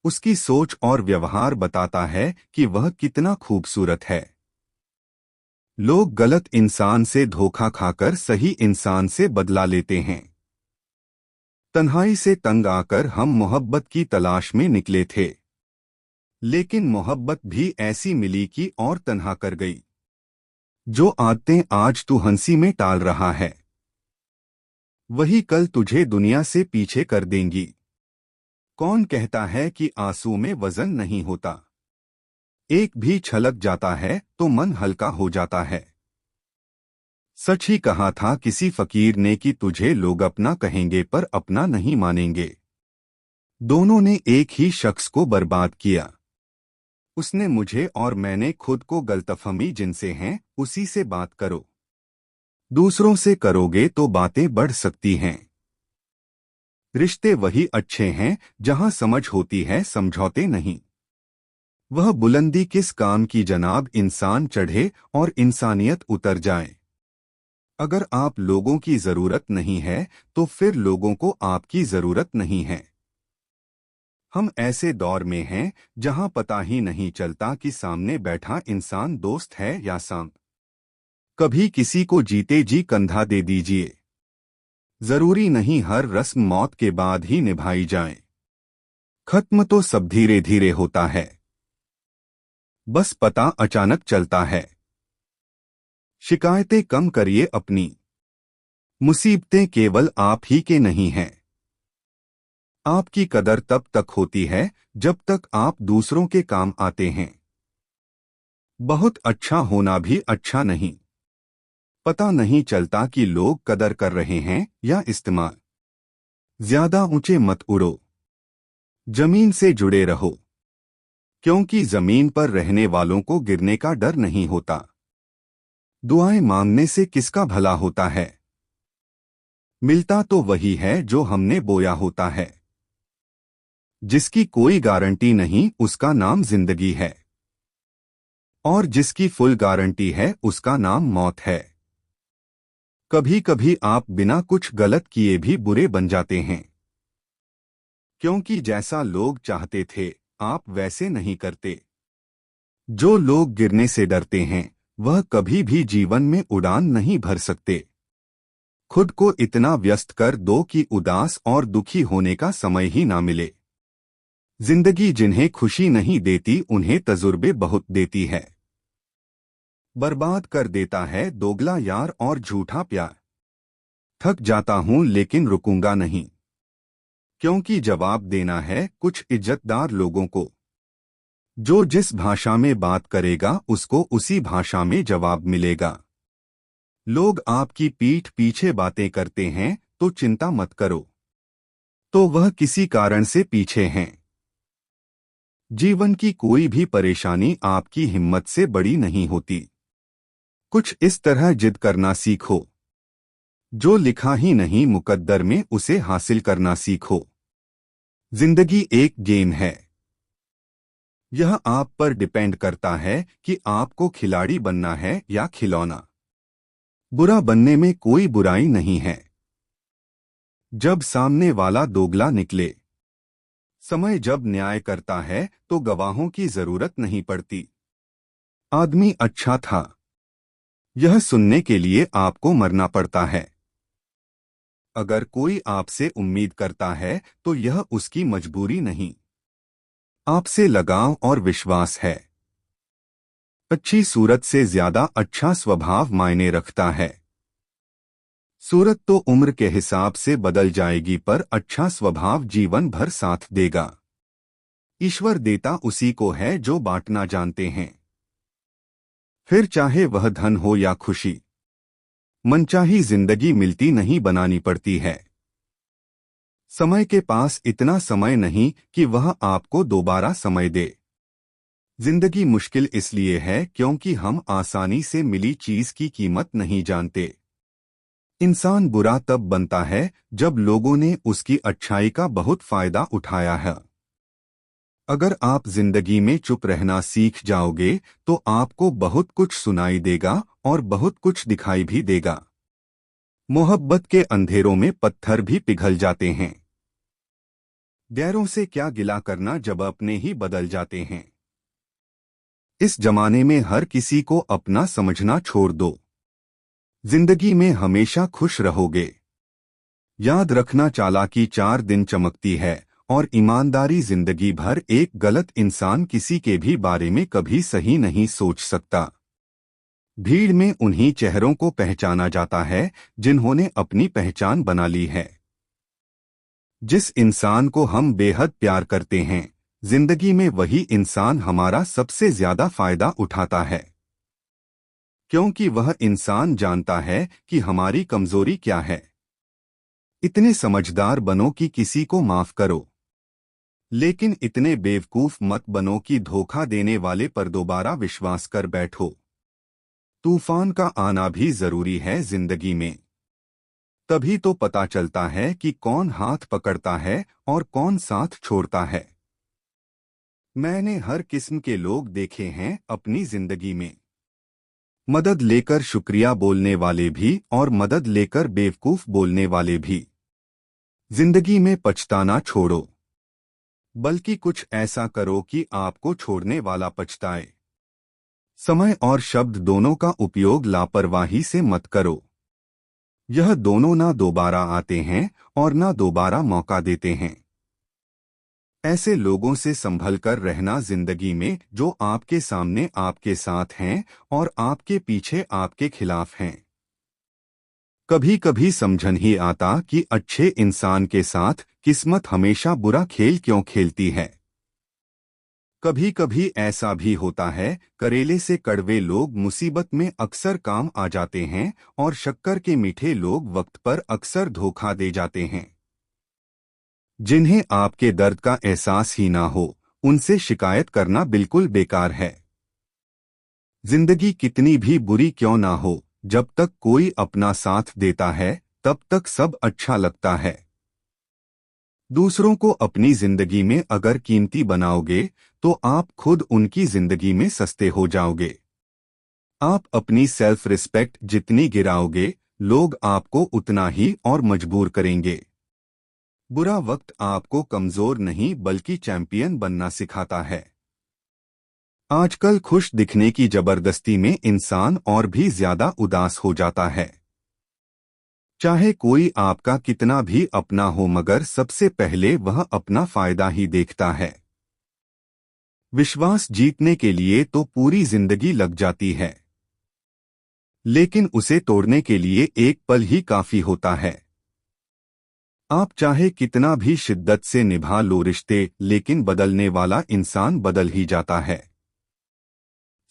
उसकी सोच और व्यवहार बताता है कि वह कितना खूबसूरत है। लोग गलत इंसान से धोखा खाकर सही इंसान से बदला लेते हैं। तन्हाई से तंग आकर हम मोहब्बत की तलाश में निकले थे। लेकिन मोहब्बत भी ऐसी मिली कि और तन्हा कर गई। जो आदतें आज तू हंसी में टाल रहा है, वही कल तुझे दुनिया से पीछे कर देंगी। कौन कहता है कि आंसू में वजन नहीं होता? एक भी छलक जाता है तो मन हल्का हो जाता है। सच ही कहा था किसी फकीर ने कि तुझे लोग अपना कहेंगे पर अपना नहीं मानेंगे। दोनों ने एक ही शख्स को बर्बाद किया। उसने मुझे और मैंने खुद को। गलतफहमी जिनसे हैं उसी से बात करो। दूसरों से करोगे तो बातें बढ़ सकती हैं। रिश्ते वही अच्छे हैं जहां समझ होती है, समझौते नहीं। वह बुलंदी किस काम की जनाब इंसान चढ़े और इंसानियत उतर जाए। अगर आप लोगों की जरूरत नहीं है तो फिर लोगों को आपकी जरूरत नहीं है। हम ऐसे दौर में हैं जहां पता ही नहीं चलता कि सामने बैठा इंसान दोस्त है या सांप। कभी किसी को जीते जी कंधा दे दीजिए। जरूरी नहीं हर रस्म मौत के बाद ही निभाई जाए। खत्म तो सब धीरे धीरे होता है, बस पता अचानक चलता है। शिकायतें कम करिए अपनी। मुसीबतें केवल आप ही के नहीं हैं। आपकी कदर तब तक होती है जब तक आप दूसरों के काम आते हैं। बहुत अच्छा होना भी अच्छा नहीं। पता नहीं चलता कि लोग कदर कर रहे हैं या इस्तेमाल। ज्यादा ऊंचे मत उड़ो। जमीन से जुड़े रहो, क्योंकि जमीन पर रहने वालों को गिरने का डर नहीं होता। दुआएं मांगने से किसका भला होता है? मिलता तो वही है जो हमने बोया होता है। जिसकी कोई गारंटी नहीं उसका नाम जिंदगी है, और जिसकी फुल गारंटी है उसका नाम मौत है। कभी कभी आप बिना कुछ गलत किए भी बुरे बन जाते हैं, क्योंकि जैसा लोग चाहते थे आप वैसे नहीं करते। जो लोग गिरने से डरते हैं वह कभी भी जीवन में उड़ान नहीं भर सकते। खुद को इतना व्यस्त कर दो कि उदास और दुखी होने का समय ही ना मिले। जिंदगी जिन्हें खुशी नहीं देती उन्हें तजुर्बे बहुत देती है। बर्बाद कर देता है दोगला यार और झूठा प्यार। थक जाता हूं लेकिन रुकूंगा नहीं, क्योंकि जवाब देना है कुछ इज्जतदार लोगों को। जो जिस भाषा में बात करेगा उसको उसी भाषा में जवाब मिलेगा। लोग आपकी पीठ पीछे बातें करते हैं तो चिंता मत करो, तो वह किसी कारण से पीछे हैं। जीवन की कोई भी परेशानी आपकी हिम्मत से बड़ी नहीं होती। कुछ इस तरह जिद करना सीखो, जो लिखा ही नहीं मुकद्दर में उसे हासिल करना सीखो। जिंदगी एक गेम है। यह आप पर डिपेंड करता है कि आपको खिलाड़ी बनना है या खिलौना। बुरा बनने में कोई बुराई नहीं है। जब सामने वाला दोगला निकले, समय जब न्याय करता है तो गवाहों की जरूरत नहीं पड़ती। आदमी अच्छा था, यह सुनने के लिए आपको मरना पड़ता है। अगर कोई आपसे उम्मीद करता है तो यह उसकी मजबूरी नहीं, आपसे लगाव और विश्वास है। अच्छी सूरत से ज्यादा अच्छा स्वभाव मायने रखता है। सूरत तो उम्र के हिसाब से बदल जाएगी पर अच्छा स्वभाव जीवन भर साथ देगा। ईश्वर देता उसी को है जो बांटना जानते हैं। फिर चाहे वह धन हो या खुशी, मनचाही जिंदगी मिलती नहीं बनानी पड़ती है। समय के पास इतना समय नहीं कि वह आपको दोबारा समय दे। जिंदगी मुश्किल इसलिए है क्योंकि हम आसानी से मिली चीज की कीमत नहीं जानते। इंसान बुरा तब बनता है जब लोगों ने उसकी अच्छाई का बहुत फायदा उठाया है। अगर आप जिंदगी में चुप रहना सीख जाओगे तो आपको बहुत कुछ सुनाई देगा और बहुत कुछ दिखाई भी देगा। मोहब्बत के अंधेरों में पत्थर भी पिघल जाते हैं। गैरों से क्या गिला करना जब अपने ही बदल जाते हैं। इस जमाने में हर किसी को अपना समझना छोड़ दो। जिंदगी में हमेशा खुश रहोगे। याद रखना चालाकी 4 दिन चमकती है और ईमानदारी जिंदगी भर एक गलत इंसान किसी के भी बारे में कभी सही नहीं सोच सकता। भीड़ में उन्हीं चेहरों को पहचाना जाता है जिन्होंने अपनी पहचान बना ली है। जिस इंसान को हम बेहद प्यार करते हैं, जिंदगी में वही इंसान हमारा सबसे ज्यादा फायदा उठाता है, क्योंकि वह इंसान जानता है कि हमारी कमजोरी क्या है। इतने समझदार बनो कि किसी को माफ करो, लेकिन इतने बेवकूफ मत बनो कि धोखा देने वाले पर दोबारा विश्वास कर बैठो। तूफान का आना भी जरूरी है जिंदगी में, तभी तो पता चलता है कि कौन हाथ पकड़ता है और कौन साथ छोड़ता है। मैंने हर किस्म के लोग देखे हैं अपनी जिंदगी में, मदद लेकर शुक्रिया बोलने वाले भी और मदद लेकर बेवकूफ बोलने वाले भी। जिंदगी में पछताना छोड़ो, बल्कि कुछ ऐसा करो कि आपको छोड़ने वाला पछताए। समय और शब्द दोनों का उपयोग लापरवाही से मत करो। यह दोनों ना दोबारा आते हैं और ना दोबारा मौका देते हैं। ऐसे लोगों से संभल कर रहना जिंदगी में जो आपके सामने आपके साथ हैं और आपके पीछे आपके खिलाफ हैं। कभी कभी समझ नहीं आता कि अच्छे इंसान के साथ किस्मत हमेशा बुरा खेल क्यों खेलती है। कभी कभी ऐसा भी होता है, करेले से कड़वे लोग मुसीबत में अक्सर काम आ जाते हैं और शक्कर के मीठे लोग वक्त पर अक्सर धोखा दे जाते हैं। जिन्हें आपके दर्द का एहसास ही ना हो, उनसे शिकायत करना बिल्कुल बेकार है। जिंदगी कितनी भी बुरी क्यों ना हो, जब तक कोई अपना साथ देता है तब तक सब अच्छा लगता है। दूसरों को अपनी जिंदगी में अगर कीमती बनाओगे तो आप खुद उनकी जिंदगी में सस्ते हो जाओगे। आप अपनी सेल्फ रिस्पेक्ट जितनी गिराओगे, लोग आपको उतना ही और मजबूर करेंगे। बुरा वक्त आपको कमजोर नहीं बल्कि चैंपियन बनना सिखाता है। आजकल खुश दिखने की जबरदस्ती में इंसान और भी ज्यादा उदास हो जाता है। चाहे कोई आपका कितना भी अपना हो, मगर सबसे पहले वह अपना फायदा ही देखता है। विश्वास जीतने के लिए तो पूरी जिंदगी लग जाती है, लेकिन उसे तोड़ने के लिए एक पल ही काफी होता है। आप चाहे कितना भी शिद्दत से निभा लो रिश्ते, लेकिन बदलने वाला इंसान बदल ही जाता है।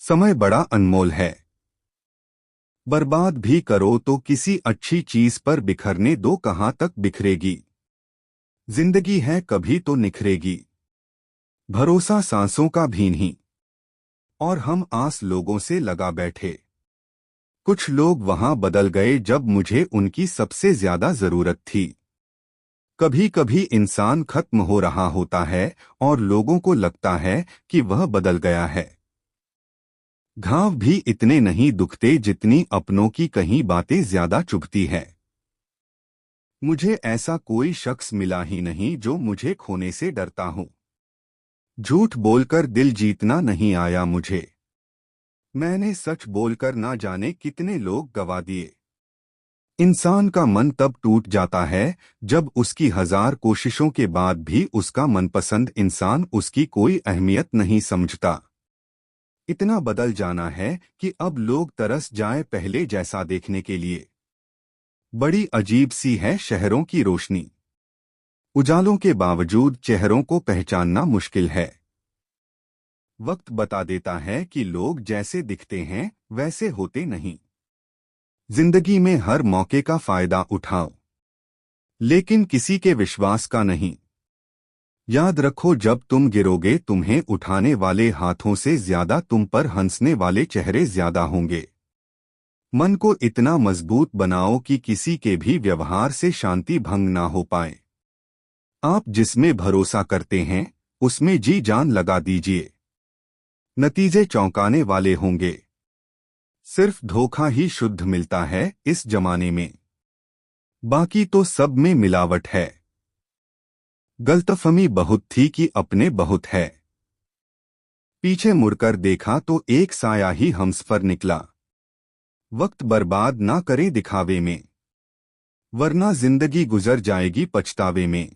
समय बड़ा अनमोल है, बर्बाद भी करो तो किसी अच्छी चीज पर बिखरने दो, कहां तक बिखरेगी। जिंदगी है कभी तो निखरेगी। भरोसा सांसों का भी नहीं, और हम आस लोगों से लगा बैठे। कुछ लोग वहां बदल गए जब मुझे उनकी सबसे ज्यादा जरूरत थी। कभी कभी इंसान खत्म हो रहा होता है और लोगों को लगता है कि वह बदल गया है। घाव भी इतने नहीं दुखते जितनी अपनों की कहीं बातें ज्यादा चुभती है। मुझे ऐसा कोई शख्स मिला ही नहीं जो मुझे खोने से डरता हो। झूठ बोलकर दिल जीतना नहीं आया मुझे। मैंने सच बोलकर ना जाने कितने लोग गवा दिए। इंसान का मन तब टूट जाता है जब उसकी 1000 कोशिशों के बाद भी उसका मनपसंद इंसान उसकी कोई अहमियत नहीं समझता। इतना बदल जाना है कि अब लोग तरस जाएं पहले जैसा देखने के लिए। बड़ी अजीब सी है शहरों की रोशनी, उजालों के बावजूद चेहरों को पहचानना मुश्किल है। वक्त बता देता है कि लोग जैसे दिखते हैं वैसे होते नहीं। जिंदगी में हर मौके का फायदा उठाओ, लेकिन किसी के विश्वास का नहीं। याद रखो, जब तुम गिरोगे तुम्हें उठाने वाले हाथों से ज्यादा तुम पर हंसने वाले चेहरे ज्यादा होंगे। मन को इतना मजबूत बनाओ कि किसी के भी व्यवहार से शांति भंग ना हो पाए। आप जिसमें भरोसा करते हैं उसमें जी जान लगा दीजिए। नतीजे चौंकाने वाले होंगे। सिर्फ धोखा ही शुद्ध मिलता है इस जमाने में, बाकी तो सब में मिलावट है। गलतफहमी बहुत थी कि अपने बहुत है। पीछे मुड़कर देखा तो एक साया ही हमसफर निकला। वक्त बर्बाद ना करें दिखावे में, वरना जिंदगी गुजर जाएगी पछतावे में।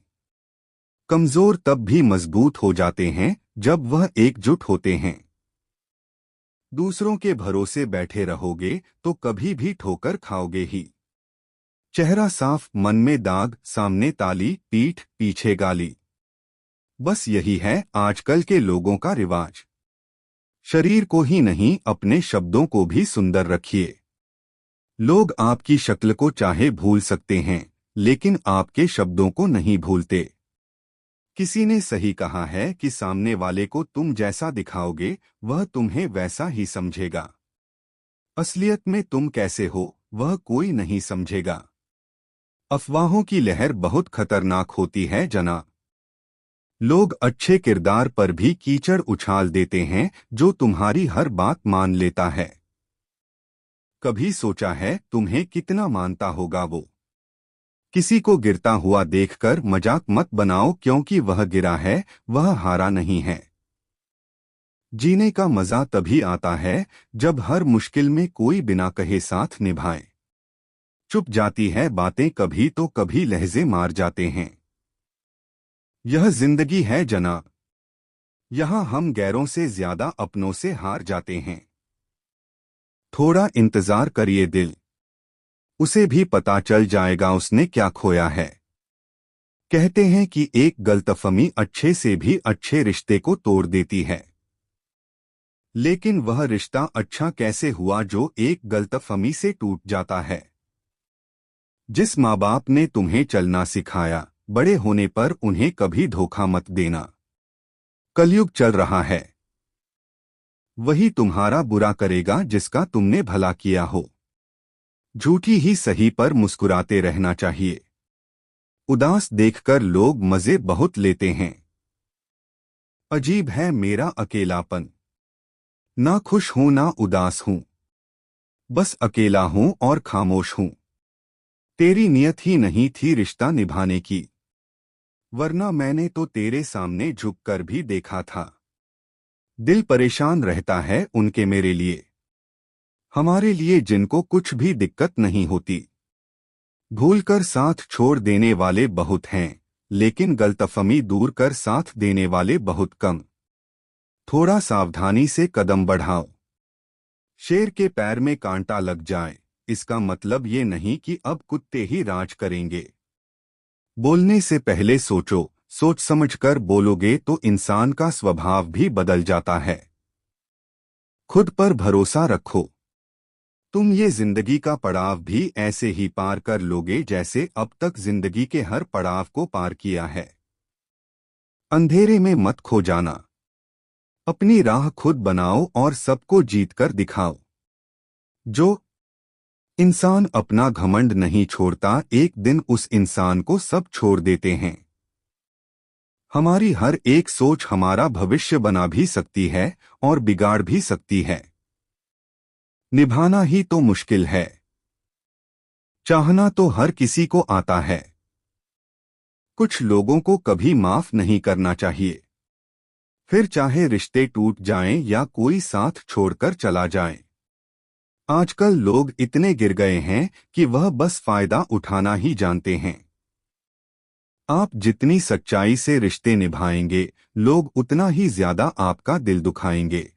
कमजोर तब भी मजबूत हो जाते हैं जब वह एकजुट होते हैं। दूसरों के भरोसे बैठे रहोगे तो कभी भी ठोकर खाओगे ही। चेहरा साफ, मन में दाग, सामने ताली, पीठ पीछे गाली। बस यही है आजकल के लोगों का रिवाज। शरीर को ही नहीं, अपने शब्दों को भी सुंदर रखिए। लोग आपकी शक्ल को चाहे भूल सकते हैं, लेकिन आपके शब्दों को नहीं भूलते। किसी ने सही कहा है कि सामने वाले को तुम जैसा दिखाओगे वह तुम्हें वैसा ही समझेगा। असलियत में तुम कैसे हो वह कोई नहीं समझेगा। अफवाहों की लहर बहुत खतरनाक होती है जना। लोग अच्छे किरदार पर भी कीचड़ उछाल देते हैं जो तुम्हारी हर बात मान लेता है। कभी सोचा है तुम्हें कितना मानता होगा वो? किसी को गिरता हुआ देखकर मजाक मत बनाओ, क्योंकि वह गिरा है, वह हारा नहीं है। जीने का मजा तभी आता है जब हर मुश्किल में कोई बिना कहे साथ निभाए। चुप जाती है बातें कभी तो कभी लहजे मार जाते हैं। यह जिंदगी है जना, यहाँ हम गैरों से ज्यादा अपनों से हार जाते हैं। थोड़ा इंतजार करिए दिल, उसे भी पता चल जाएगा उसने क्या खोया है। कहते हैं कि एक गलतफहमी अच्छे से भी अच्छे रिश्ते को तोड़ देती है। लेकिन वह रिश्ता अच्छा कैसे हुआ जो एक गलतफहमी से टूट जाता है? जिस माँ बाप ने तुम्हें चलना सिखाया, बड़े होने पर उन्हें कभी धोखा मत देना। कलयुग चल रहा है, वही तुम्हारा बुरा करेगा जिसका तुमने भला किया हो। झूठी ही सही पर मुस्कुराते रहना चाहिए। उदास देखकर लोग मजे बहुत लेते हैं। अजीब है मेरा अकेलापन, ना खुश हूं ना उदास हूं, बस अकेला हूं और खामोश हूं। तेरी नियत ही नहीं थी रिश्ता निभाने की, वरना मैंने तो तेरे सामने झुककर भी देखा था। दिल परेशान रहता है उनके मेरे लिए, हमारे लिए जिनको कुछ भी दिक्कत नहीं होती। भूलकर साथ छोड़ देने वाले बहुत हैं, लेकिन गलतफहमी दूर कर साथ देने वाले बहुत कम। थोड़ा सावधानी से कदम बढ़ाओ। शेर के पैर में कांटा लग जाए, इसका मतलब ये नहीं कि अब कुत्ते ही राज करेंगे। बोलने से पहले सोचो, सोच समझकर बोलोगे तो इंसान का स्वभाव भी बदल जाता है। खुद पर भरोसा रखो, तुम ये जिंदगी का पड़ाव भी ऐसे ही पार कर लोगे जैसे अब तक जिंदगी के हर पड़ाव को पार किया है। अंधेरे में मत खो जाना, अपनी राह खुद बनाओ और सबको जीतकर दिखाओ। जो इंसान अपना घमंड नहीं छोड़ता, एक दिन उस इंसान को सब छोड़ देते हैं। हमारी हर एक सोच हमारा भविष्य बना भी सकती है और बिगाड़ भी सकती है। निभाना ही तो मुश्किल है, चाहना तो हर किसी को आता है। कुछ लोगों को कभी माफ नहीं करना चाहिए, फिर चाहे रिश्ते टूट जाएं या कोई साथ छोड़कर चला जाए। आजकल लोग इतने गिर गए हैं कि वह बस फायदा उठाना ही जानते हैं। आप जितनी सच्चाई से रिश्ते निभाएंगे, लोग उतना ही ज्यादा आपका दिल दुखाएंगे।